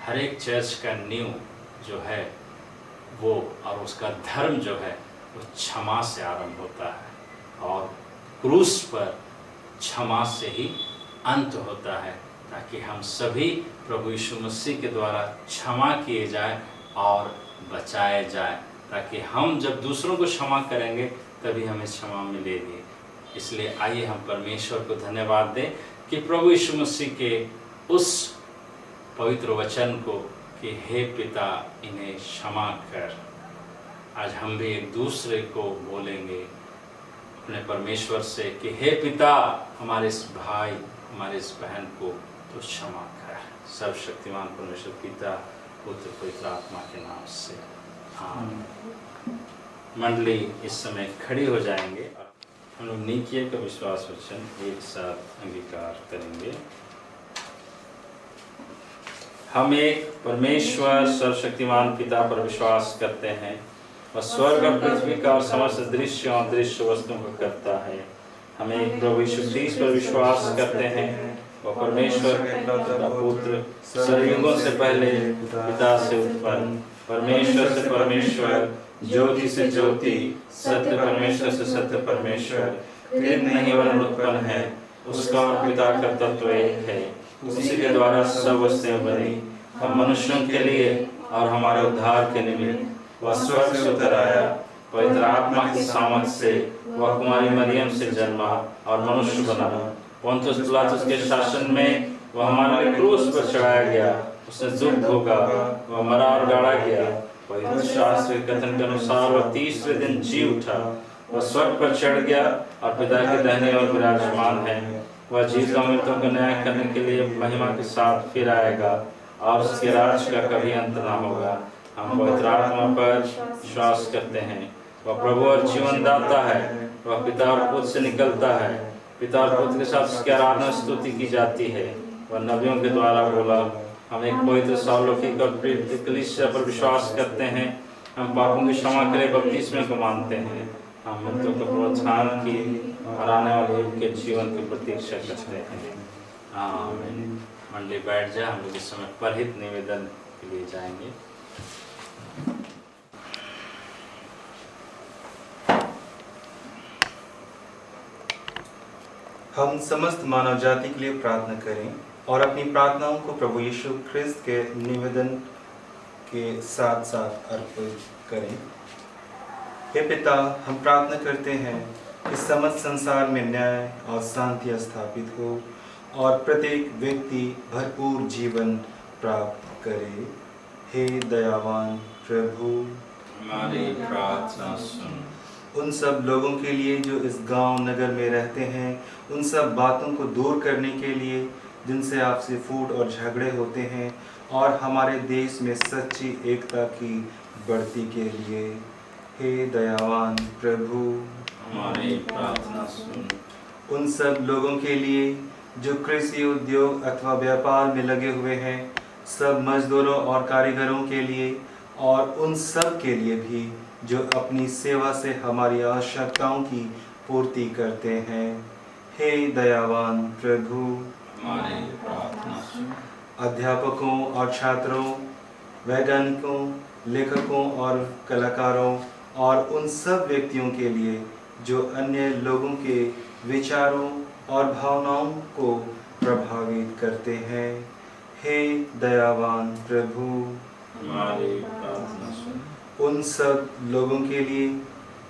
हर एक चर्च का नींव जो है वो और उसका धर्म जो है वो क्षमा से आरंभ होता है और क्रूस पर क्षमा से ही अंत होता है, ताकि हम सभी प्रभु यीशु मसीह के द्वारा क्षमा किए जाएं और बचाए जाएं, ताकि हम जब दूसरों को क्षमा करेंगे तभी हमें क्षमा मिलेगी। इसलिए आइए हम परमेश्वर को धन्यवाद दें कि प्रभु यीशु मसीह के उस पवित्र वचन को कि हे पिता इन्हें क्षमा कर। आज हम भी एक दूसरे को बोलेंगे अपने परमेश्वर से कि हे पिता, हमारे इस भाई, हमारे इस बहन को तो क्षमा कर। सर्वशक्तिमान परमेश्वर पिता, पुत्र, पवित्र आत्मा के नाम से आमीन। मंडली इस समय खड़ी हो जाएंगे। हम लोग नीकिया का विश्वास वचन एक साथ अंगीकार करेंगे। हम एक परमेश्वर सर्वशक्तिमान पिता पर विश्वास करते हैं, वह स्वर्ग और पृथ्वी का और समस्त दृश्य और दृश्य वस्तुओं का करता है। हमें एक प्रभु यीशु मसीह पर विश्वास करते हैं, वह परमेश्वर का पुत्र, सर्वयुगों से पहले पिता से उत्पन्न, परमेश्वर से परमेश्वर, ज्योति से ज्योति, सत्य परमेश्वर से सत्य परमेश्वर, कृत नहीं वरन उत्पन्न है, उसका और पिता का तत्व एक है। उसी के द्वारा सब वस्तुएं बनी। हम मनुष्यों के लिए और हमारे उद्धार के निमित्त वह स्वर्ग से उतर आया, पवित्र आत्मा की सामर्थ से वह कुमारी मरियम से जन्मा और मनुष्य बना। पोंतियुस पिलातुस के शासन में वह हमारे लिए क्रूस पर चढ़ाया गया, उसने दुख भोगा, वह मरा और गाड़ा गया। पवित्र शास्त्र के कथन के अनुसार वह तीसरे दिन जी उठा, वह स्वर्ग पर चढ़ गया और पिता के दाहिने ओर विराजमान है। वह जीवित और मृतों का न्याय करने के लिए महिमा के साथ फिर आएगा और उसके राज का कभी अंत न होगा। हम पवित्र आत्मा पर विश्वास करते हैं, वह प्रभु और जीवन दाता है, वह पिता और पुत्र से निकलता है, पिता और पुत्र के साथ उसकी आराधना स्तुति की जाती है। वह नबियों के द्वारा बोला। हम एक पवित्र सार्वलौकिक और प्रेरित कलीसिया पर विश्वास करते हैं। हम पापों की क्षमा के लिए बपतिस्मे को मानते हैं। हम मृतकों के पुनरुत्थान की और आने वाले युग के जीवन की प्रतीक्षा करते हैं। आमीन। मंडली बैठ जाए, हम लोग इस समय परहित निवेदन के लिए जाएंगे। हम समस्त मानव जाति के लिए प्रार्थना करें और अपनी प्रार्थनाओं को प्रभु यीशु ख्रिस्त के निवेदन के साथ साथ अर्पित करें। हे पिता, हम प्रार्थना करते हैं कि समस्त संसार में न्याय और शांति स्थापित हो और प्रत्येक व्यक्ति भरपूर जीवन प्राप्त करे। हे दयावान प्रभु, हमारी प्रार्थना सुन। उन सब लोगों के लिए जो इस गांव नगर में रहते हैं, उन सब बातों को दूर करने के लिए जिनसे आपसे फूट और झगड़े होते हैं, और हमारे देश में सच्ची एकता की बढ़ती के लिए। हे दयावान प्रभु, हमारी प्रार्थना सुन। उन सब लोगों के लिए जो कृषि उद्योग अथवा व्यापार में लगे हुए हैं, सब मजदूरों और कारीगरों के लिए, और उन सब के लिए भी जो अपनी सेवा से हमारी आवश्यकताओं की पूर्ति करते हैं। हे दयावान प्रभु, हमारी प्रार्थना सुन। अध्यापकों और छात्रों, वैज्ञानिकों, लेखकों और कलाकारों, और उन सब व्यक्तियों के लिए जो अन्य लोगों के विचारों और भावनाओं को प्रभावित करते हैं। हे दयावान प्रभु, हमारी प्रार्थना सुन। उन सब लोगों के लिए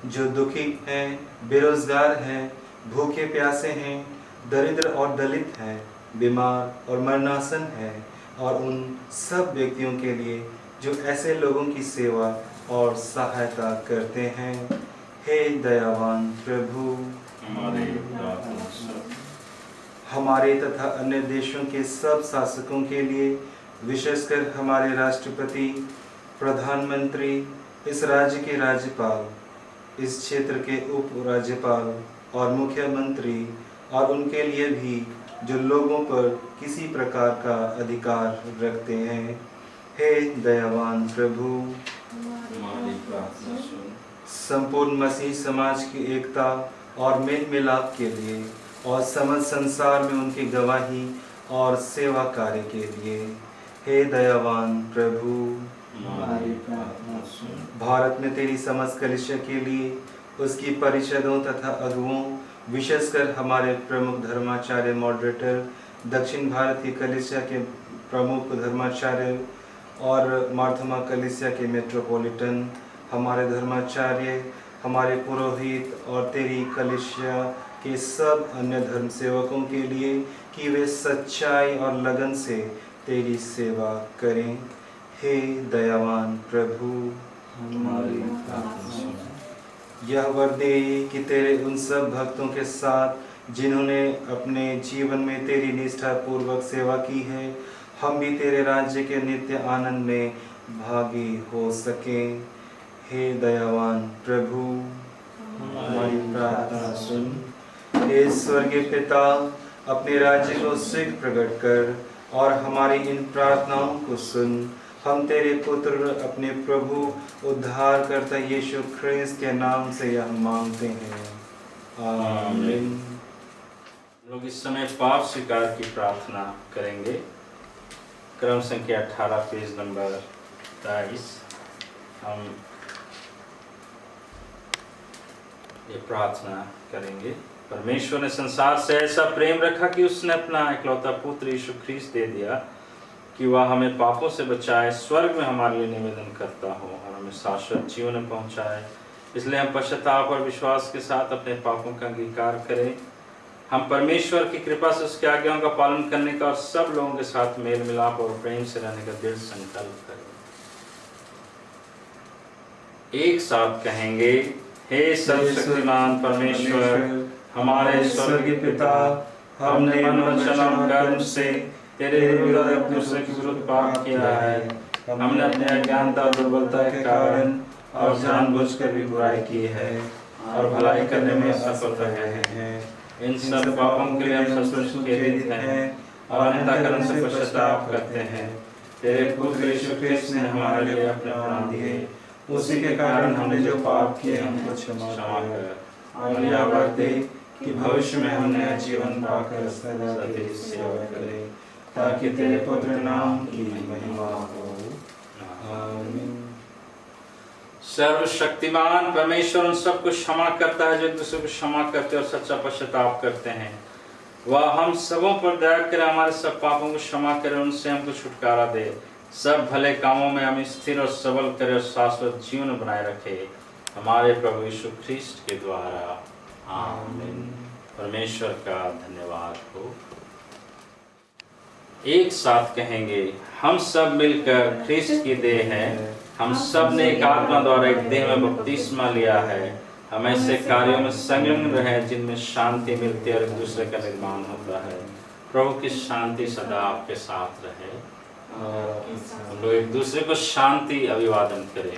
जो दुखी हैं, बेरोजगार हैं, भूखे प्यासे हैं, दरिद्र और दलित हैं, बीमार और मरणासन हैं, और उन सब व्यक्तियों के लिए जो ऐसे लोगों की सेवा और सहायता करते हैं। हे दयावान प्रभु, हमारी प्रार्थना सुन। हमारे तथा अन्य देशों के सब शासकों के लिए, विशेषकर हमारे राष्ट्रपति, प्रधानमंत्री, इस राज्य के राज्यपाल, इस क्षेत्र के उप राज्यपाल और मुख्यमंत्री, और उनके लिए भी जो लोगों पर किसी प्रकार का अधिकार रखते हैं। हे दयावान प्रभु, हमारी प्रार्थना सुन। संपूर्ण मसीह समाज की एकता और मेल मिलाप के लिए, और समस्त संसार में उनकी गवाही और सेवा कार्य के लिए। हे दयावान प्रभु, हमारी प्रार्थना सुन। भारत में तेरी समस्त कलीसिया के लिए, उसकी परिषदों तथा अगुओं, विशेषकर हमारे प्रमुख धर्माचार्य मॉडरेटर, दक्षिण भारत की कलीसिया के प्रमुख धर्माचार्य और मार्थमा कलीसिया के मेट्रोपॉलिटन, हमारे धर्माचार्य, हमारे पुरोहित और तेरी कलीसिया के सब अन्य धर्म सेवकों के लिए, कि वे सच्चाई और लगन से तेरी सेवा करें। हे दयावान प्रभु, हमारी प्रार्थना सुन। यह वर दे कि तेरे उन सब भक्तों के साथ जिन्होंने अपने जीवन में तेरी निष्ठा पूर्वक सेवा की है, हम भी तेरे राज्य के नित्य आनंद में भागी हो सकें। हे दयावान प्रभु, हमारी प्रार्थना सुन। हे स्वर्गीय पिता, अपने राज्य को शीघ्र प्रकट कर और हमारी इन प्रार्थनाओं को सुन। हम तेरे पुत्र अपने प्रभु उद्धारकर्ता यीशु ख्रिस्त के नाम से यह मांगते हैं, आमीन। हम लोग इस समय पाप स्वीकार की प्रार्थना करेंगे। क्रम संख्या 18 पेज नंबर 23। हम ये प्रार्थना करेंगे। परमेश्वर ने संसार से ऐसा प्रेम रखा कि उसने अपना इकलौता पुत्र यीशु ख्रीस्त दे दिया कि वह हमें पापों से बचाए, स्वर्ग में हमारे लिए निवेदन करता हो और हमें शाश्वत जीवन में पहुंचाए। इसलिए हम पश्चाताप और विश्वास के साथ अपने पापों का अंगीकार करें। हम परमेश्वर की कृपा से उसकी आज्ञाओं का पालन करने का और सब लोगों के साथ मेल मिलाप और प्रेम से रहने का दृढ़ संकल्प करें। एक साथ कहेंगे, हे सर्वशक्तिमान परमेश्वर, हमारे स्वर्गीय पिता, हमने मन वचन और कर्म से तेरे विरुद्ध और एक दूसरे के विरुद्ध पाप किया है। हमने अपने अज्ञानता और दुर्बलता के कारण और जानबूझकर भी बुराई की है और भलाई करने में असफल रहे हैं। इन सब पापों के लिए हम सचमुच खेदित हैं और अंतःकरण से पश्चाताप करते हैं। तेरे पुत्र यीशु ख्रीस्त ने हमारे लिए अपने प्राण दिए, उसी के कारण हमने जो पाप किए हमको क्षमा कर और यह वर दे कि भविष्य में हम नया जीवन पाकर सदा तेरी सेवा करें, ताकि तेरे पवित्र नाम की महिमा हो, आमीन। सर्वशक्तिमान परमेश्वर उन सबको क्षमा करता है जो एक दूसरे को क्षमा करते और सच्चा पश्चाताप करते हैं। वह हम सबों पर दया करे, हमारे सब पापों को क्षमा करे, उनसे हमको छुटकारा दे, सब भले कामों में हमें स्थिर और सबल करे और शाश्वत जीवन बनाए रखे, हमारे प्रभु यीशु ख्रीस्त के द्वारा, आमीन। परमेश्वर का धन्यवाद हो। एक साथ कहेंगे, हम सब मिलकर ख्रीस्त की देह हैं। हम सब ने एक आत्मा द्वारा एक देह में बपतिस्मा लिया है। हम ऐसे कार्यों में संलग्न रहे जिनमें शांति मिलती है और एक दूसरे का निर्माण होता है। प्रभु की शांति सदा आपके साथ रहे। हम लोग एक दूसरे को शांति अभिवादन करें।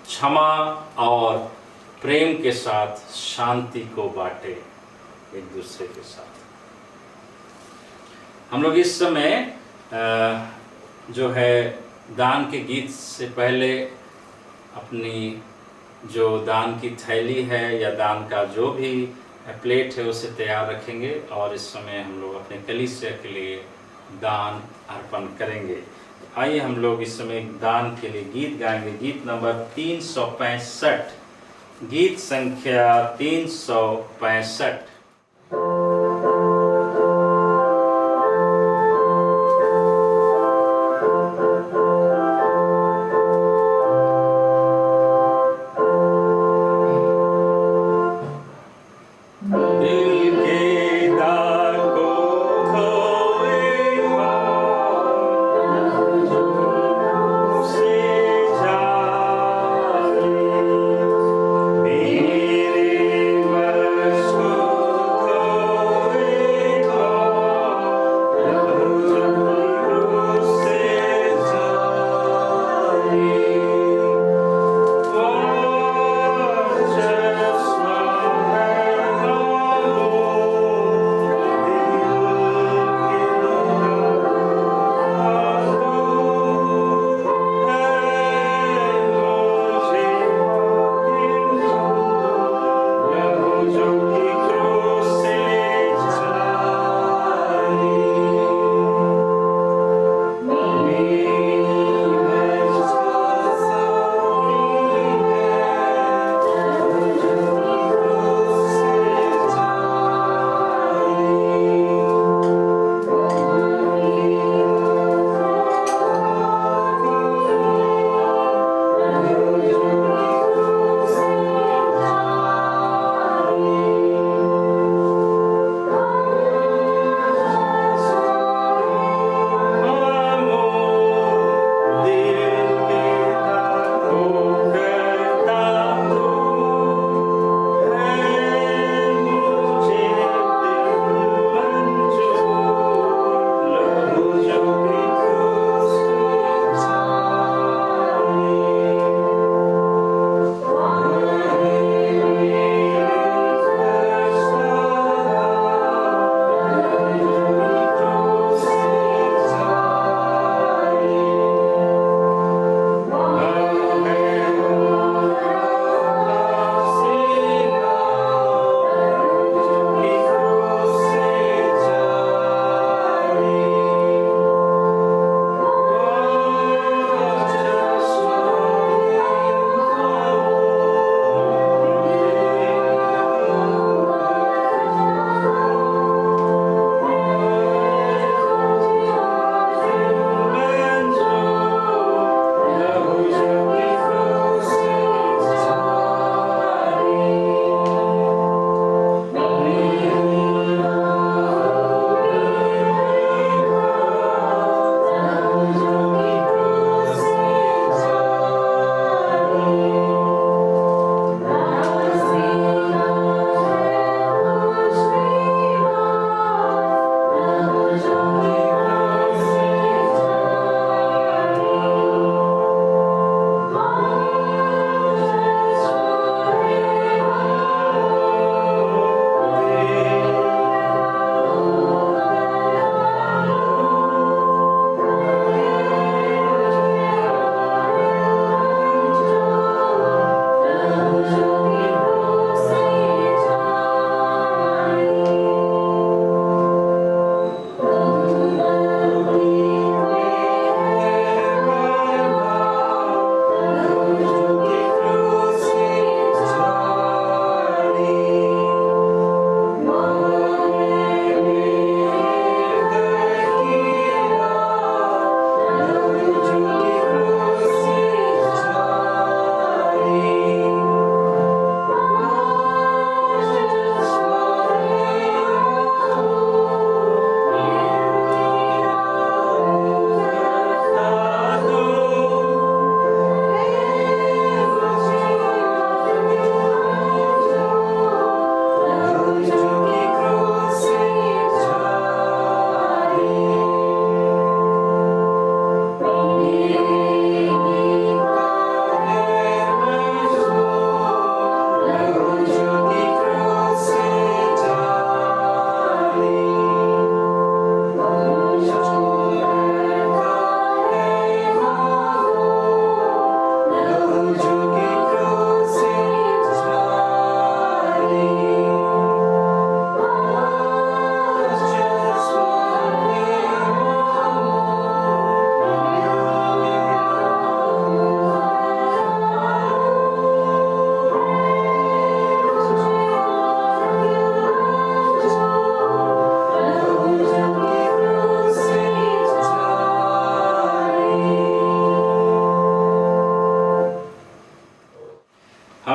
क्षमा और प्रेम के साथ शांति को बांटे एक दूसरे के साथ। हम लोग इस समय जो है दान के गीत से पहले अपनी जो दान की थैली है या दान का जो भी प्लेट है उसे तैयार रखेंगे और इस समय हम लोग अपने कलीसिया के लिए दान अर्पण करेंगे। आइए हम लोग इस समय दान के लिए गीत गाएंगे। गीत नंबर 365, गीत संख्या 365। मेरे बस को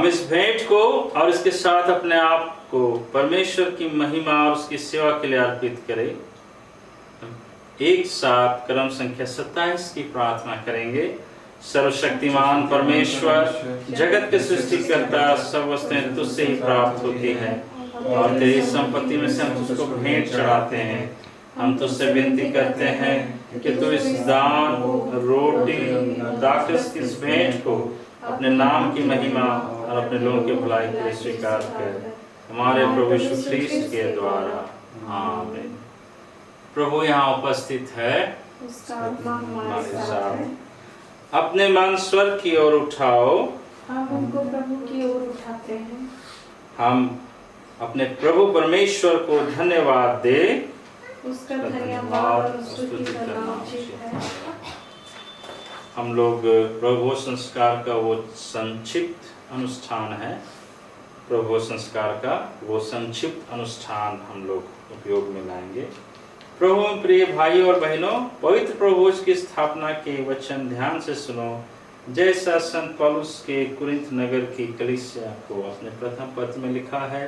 हम इस भेंट को और इसके साथ अपने आप को परमेश्वर की महिमा और उसकी सेवा के लिए अर्पित करें। एक साथ क्रम संख्या 27 की प्रार्थना करेंगे। सर्वशक्तिमान परमेश्वर, जगत के सृष्टिकर्ता, सब वस्तुएं तुझसे ही प्राप्त होती हैं और तेरी संपत्ति में से हम तुझको भेंट चढ़ाते हैं। हम तुझसे विनती करते हैं कि तू इस दान, रोटी, दाखरस की इस भेंट को अपने नाम की महिमा और अपने लोगों की भलाई के लिए स्वीकार कर, हमारे प्रभु यीशु ख्रीस्त के द्वारा। आमीन। प्रभु यहाँ उपस्थित है। हमारे साथ अपने मन स्वर्ग की ओर उठाओ। हम उनको प्रभु की ओर उठाते हैं। हम अपने प्रभु परमेश्वर को धन्यवाद दे। उसका धन्यवाद और स्तुति करना उचित है। हम लोग प्रभु संस्कार का वो संक्षिप्त अनुष्ठान है। प्रभु संस्कार का वो संक्षिप्त अनुष्ठान हम लोग उपयोग में लाएंगे। प्रभु में प्रिय भाइयों और बहनों, पवित्र प्रभुज की स्थापना के वचन ध्यान से सुनो। जैसा संत पौलुस के कुरिन्थ नगर की कलीसिया को अपने प्रथम पत्र में लिखा है,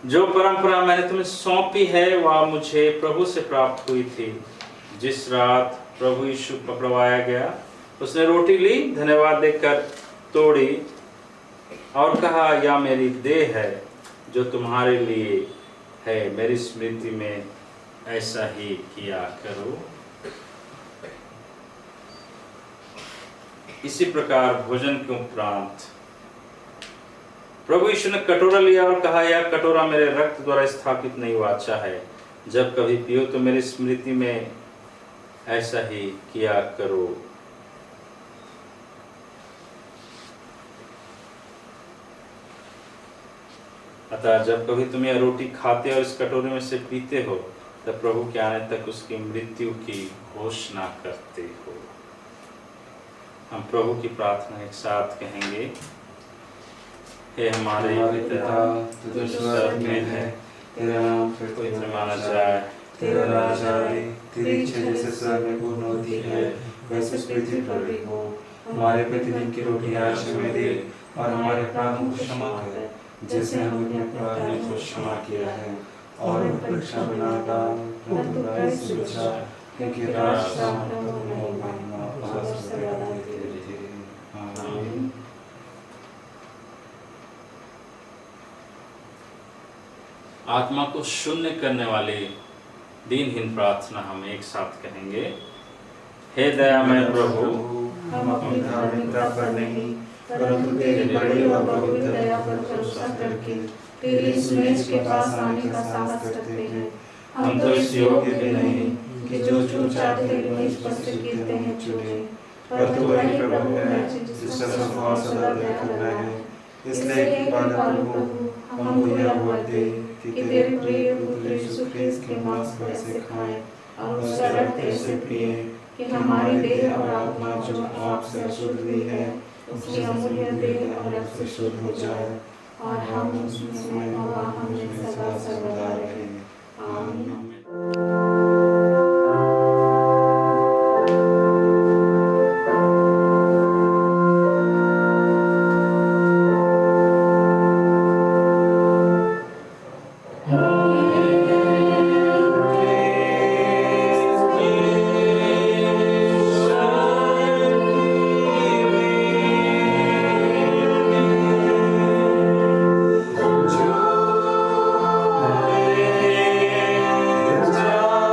जो परंपरा मैंने तुम्हें सौंपी है वह मुझे प्रभु से प्राप्त हुई थी। जिस रात प्रभु यीशु पकड़वाया गया, उसने रोटी ली, धन्यवाद देकर तोड़ी और कहा, यह मेरी देह है जो तुम्हारे लिए है, मेरी स्मृति में ऐसा ही किया करो। इसी प्रकार भोजन के उपरांत प्रभु यीशु ने कटोरा लिया और कहा, यह कटोरा मेरे रक्त द्वारा स्थापित नई वाचा है। जब कभी पियो तो मेरी स्मृति में ऐसा ही किया करो। अतः जब कभी तुम यह रोटी खाते और इस कटोरे में से पीते हो, तब प्रभु के आने तक उसकी मृत्यु की घोषणा करते हो। हम प्रभु की प्रार्थना एक साथ कहेंगे। हे हमारे पिता, तू स्वर्ग में है, तेरा नाम पवित्र माना जाए, तेरा राज आए, तेरी इच्छा जैसे स्वर्ग में पूर्ण होती है वैसे पृथ्वी पर भी हो। हमारे प्रतिदिन की रोटी आज हमें दे और हमारे अपराधों को क्षमा कर, जैसे हमने अपने अपराधियों को क्षमा किया है, और परीक्षा में न डाल, परंतु बुराई से बचा, क्योंकि राष्ट्र महिमा और सदा तेरे। आमीन। आत्मा को शून्य करने वाली दीनहीन प्रार्थना हम एक साथ कहेंगे। हे दयामय प्रभु, हम अपनी धार्मिकता पर नहीं परंतु तेरी बड़ी और पवित्र दया पर भरोसा करके तेरी इस मेज के पास आने का साहस करते हैं। हम तो इस योग्य भी नहीं कि जो चूचा तेरी मेज पर से गिरते हैं चुने, पर तू वही प्रभु है जिसका स्वभाव सदा दया करना है। इसलिए प्रभु हमको यह वर दे कि तेरे प्रिय पुत्र यीशु ख्रीस्त के मांस को ऐसे खाएं और उसका रक्त ऐसे पिएं कि हमारी देह और आत्मा जो आपसे अशुद्ध हुई है उसकी अमूल्य देह और रक्त से शुद्ध हो जाए, और हम उसमें और हम में सदा सर्वदा रहें। आमीन। जो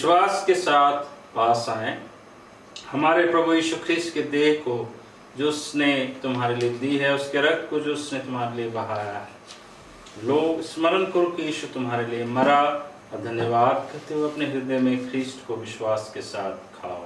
विश्वास के साथ पास आए, हमारे प्रभु यीशु ख्रिस्त के देह को जो उसने तुम्हारे लिए दी है, उसके रक्त को जो उसने तुम्हारे लिए बहाया है, लोग स्मरण करो कि यीशु तुम्हारे लिए मरा, और धन्यवाद करते हुए अपने हृदय में ख्रिस्त को विश्वास के साथ खाओ।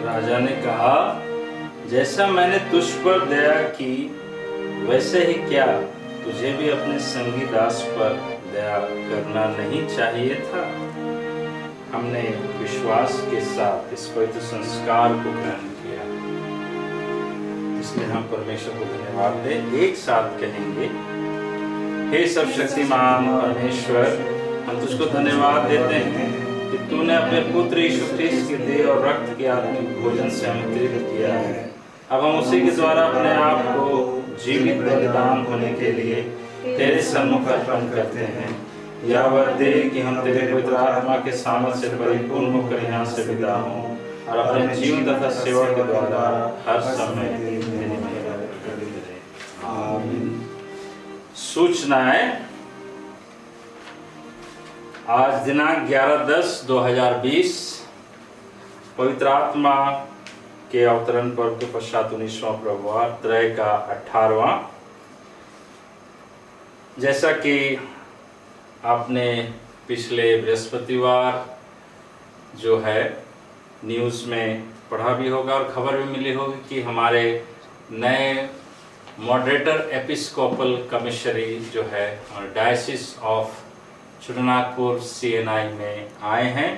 राजा ने कहा, जैसा मैंने तुझ पर दया की, वैसे ही क्या तुझे भी अपने संगी दास पर दया करना नहीं चाहिए था? हमने विश्वास के साथ इस पवित्र संस्कार को ग्रहण किया, इसलिए हम परमेश्वर को धन्यवाद दें। एक साथ कहेंगे, हे सर्वशक्तिमान परमेश्वर, हम तुझको धन्यवाद देते हैं कि तूने अपने पुत्र यीशु ख्रिस्त के देह और रक्त के आत्मिक भोजन से हमें तृप्त किया है। अब हम उसी के द्वारा अपने आप को जीवित बलिदान होने के लिए तेरे सम्मुख अर्पण करते हैं। या वह दे कि हम तेरे पवित्र आत्मा के सामर्थ से परिपूर्ण होकर यहाँ से विदा हों और अपने जीवन तथा सेवा के द्वारा हर समय तेरी महिमा करें। आमीन। सूचनाएं। आज दिनांक 11/10/2020 पवित्र आत्मा के अवतरण पर्व के पश्चात 19वां प्रभुवार त्रय का 18वां। जैसा कि आपने पिछले बृहस्पतिवार जो है न्यूज़ में पढ़ा भी होगा और खबर भी मिली होगी कि हमारे नए मॉडरेटर एपिस्कोपल कमिश्नरी जो है डायसिस ऑफ छोटानागपुर CNI में आए हैं।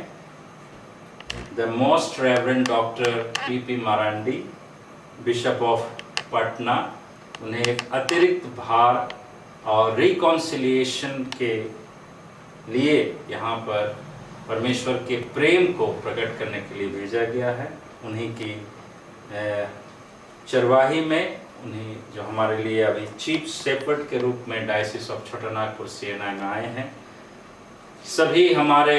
The most reverend doctor P.P. Marandi, bishop of Patna, उन्हें एक अतिरिक्त भार और रिकॉन्सिलिएशन के लिए यहाँ पर परमेश्वर के प्रेम को प्रकट करने के लिए भेजा गया है। उन्हीं की चरवाही में उन्हीं जो हमारे लिए अभी चीफ शेपर्ड के रूप में डायसिस ऑफ छोटानागपुर CNI में आए हैं। सभी हमारे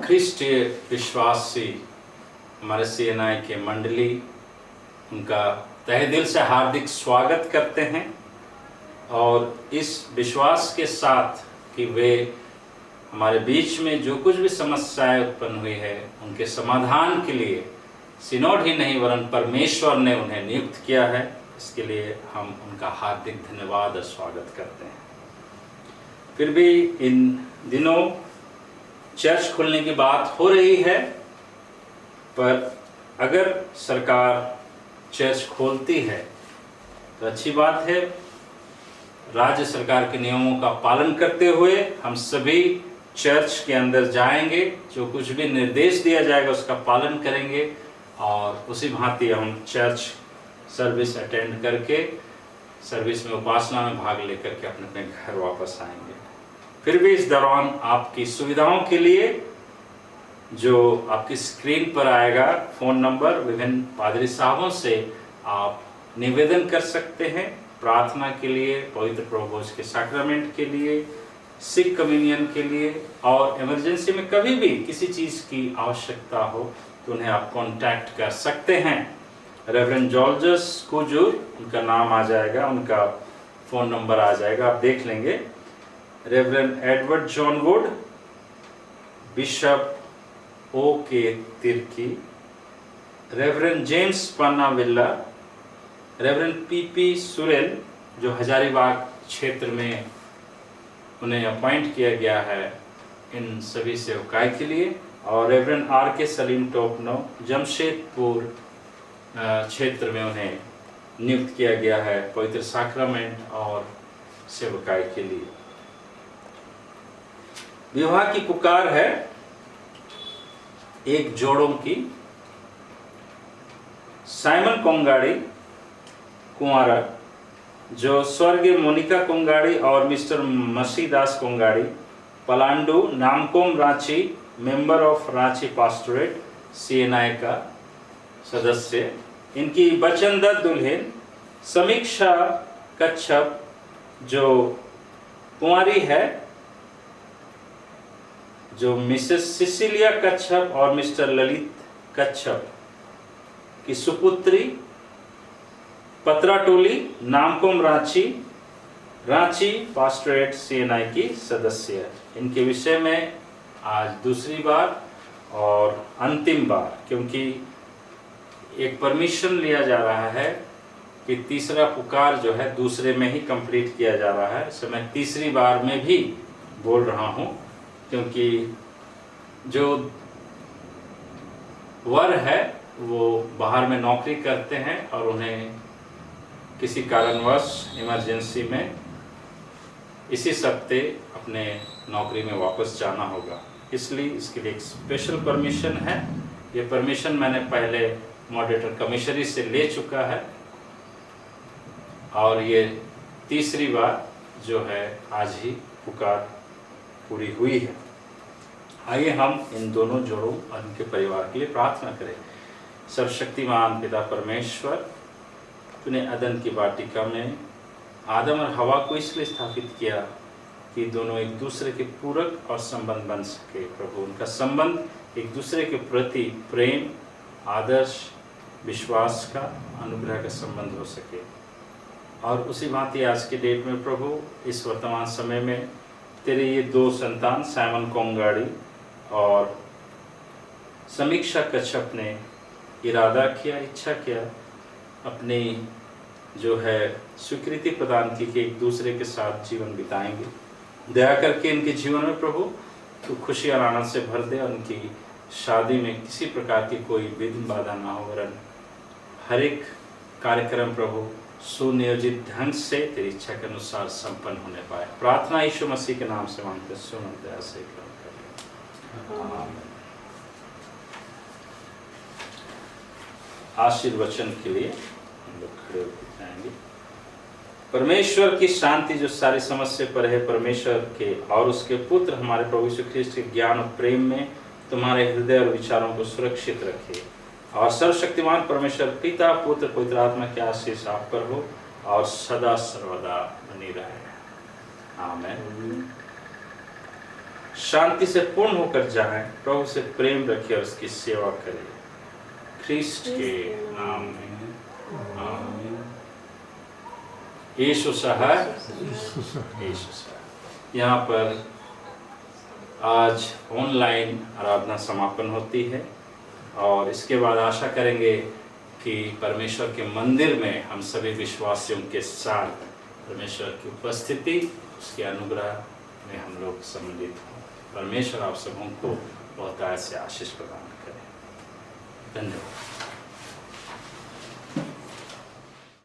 ख्रिस्टीय विश्वासी हमारे CNI के मंडली उनका तहे दिल से हार्दिक स्वागत करते हैं और इस विश्वास के साथ कि वे हमारे बीच में जो कुछ भी समस्याएं उत्पन्न हुई है उनके समाधान के लिए सिनोड ही नहीं वरन परमेश्वर ने उन्हें नियुक्त किया है। इसके लिए हम उनका हार्दिक धन्यवाद और स्वागत करते हैं। फिर भी इन दिनों चर्च खोलने की बात हो रही है, पर अगर सरकार चर्च खोलती है तो अच्छी बात है। राज्य सरकार के नियमों का पालन करते हुए हम सभी चर्च के अंदर जाएंगे, जो कुछ भी निर्देश दिया जाएगा उसका पालन करेंगे और उसी भांति हम चर्च सर्विस अटेंड करके सर्विस में उपासना में भाग लेकर के अपने अपने घर वापस आएंगे। फिर भी इस दौरान आपकी सुविधाओं के लिए जो आपकी स्क्रीन पर आएगा फ़ोन नंबर, विभिन्न पादरी साहबों से आप निवेदन कर सकते हैं प्रार्थना के लिए, पवित्र प्रभुभोज के सैक्रामेंट के लिए, सिख कम्युनियन के लिए और इमरजेंसी में कभी भी किसी चीज़ की आवश्यकता हो तो उन्हें आप कांटेक्ट कर सकते हैं। रेवरेंड जॉर्जस कुजूर, उनका नाम आ जाएगा, उनका फ़ोन नंबर आ जाएगा, आप देख लेंगे। Reverend Edward John Wood, bishop O.K. Tirkey, reverend James Pannavilla, reverend P.P. Suren जो हजारीबाग क्षेत्र में उन्हें अपॉइंट किया गया है इन सभी सेवकाई के लिए, और रेवरेंड R.K. सलीम टोपनो जमशेदपुर क्षेत्र में उन्हें नियुक्त किया गया है पवित्र साक्रामेंट और सेवकाई के लिए। विवाह की पुकार है एक जोड़ों की। साइमन कोंगाड़ी कुंवारा, जो स्वर्गीय मोनिका कोंगाड़ी और mister Masidas Kongari, Palandu, Namkom, Ranchi, member of Ranchi pastorate CNI का सदस्य। इनकी वचनदत्त दुल्हन समीक्षा कच्छप, जो कुंवारी है, जो मिसेस सिसिलिया कच्छप और मिस्टर ललित कच्छप की सुपुत्री, पत्राटोली, नामकोम, रांची पास्टोरेट CNI की सदस्य। इनके विषय में आज दूसरी बार और अंतिम बार, क्योंकि एक परमिशन लिया जा रहा है कि तीसरा पुकार जो है दूसरे में ही कंप्लीट किया जा रहा है। सो मैं तीसरी बार में भी बोल रहा हूँ, क्योंकि जो वर है वो बाहर में नौकरी करते हैं और उन्हें किसी कारणवश इमरजेंसी में इसी सप्ते अपने नौकरी में वापस जाना होगा, इसलिए इसके लिए एक स्पेशल परमिशन है। ये परमिशन मैंने पहले मॉडरेटर कमिश्नरी से ले चुका है और ये तीसरी बार जो है आज ही पुकार पूरी हुई है। आइए हम इन दोनों जोड़ों और उनके परिवार के लिए प्रार्थना करें। सर्वशक्तिमान पिता परमेश्वर, तूने अदन की वाटिका में आदम और हवा को इसलिए स्थापित किया कि दोनों एक दूसरे के पूरक और संबंध बन सके। प्रभु, उनका संबंध एक दूसरे के प्रति प्रेम, आदर्श, विश्वास का, अनुग्रह का संबंध हो सके। और उसी भांति आज के डेट में प्रभु, इस वर्तमान समय में तेरे ये दो संतान साइमन कोंगाड़ी और समीक्षा कच्छप ने इरादा किया, इच्छा किया, अपनी जो है स्वीकृति प्रदान की कि एक दूसरे के साथ जीवन बिताएंगे। दया करके इनके जीवन में प्रभु तू खुशी और आनंद से भर दे, और उनकी शादी में किसी प्रकार की कोई विघ्न बाधा ना हो, वरन हर एक कार्यक्रम प्रभु सुनियोजित ढंग से तेरी इच्छा के अनुसार संपन्न होने पाए। प्रार्थना यीशु मसीह के नाम से मांगते, सुन दया से कर। आमीन। आशीर्वचन के लिए हम लोग खड़े होकर जाएंगे। परमेश्वर की शांति जो सारी समझ से परे है, परमेश्वर के और उसके पुत्र हमारे प्रभु यीशु ख्रीस्त के ज्ञान और प्रेम में तुम्हारे हृदय और विचारों को सुरक्षित रखे, और सर्वशक्तिमान परमेश्वर पिता, पुत्र, पवित्र आत्मा की आशीष आप पर हो और सदा सर्वदा बनी रहे। आमीन। शांति से पूर्ण होकर जाएं, प्रभु से प्रेम रखें और उसकी सेवा करें, ख्रीस्ट के नाम में। आमीन। यीशु सहाय, यीशु सहाय। यहाँ पर आज ऑनलाइन आराधना समापन होती है, और इसके बाद आशा करेंगे कि परमेश्वर के मंदिर में हम सभी विश्वासियों के साथ परमेश्वर की उपस्थिति, उसके अनुग्रह में हम लोग सम्मिलित हों। परमेश्वर आप सबों को बहुत से आशीष प्रदान करें। धन्यवाद।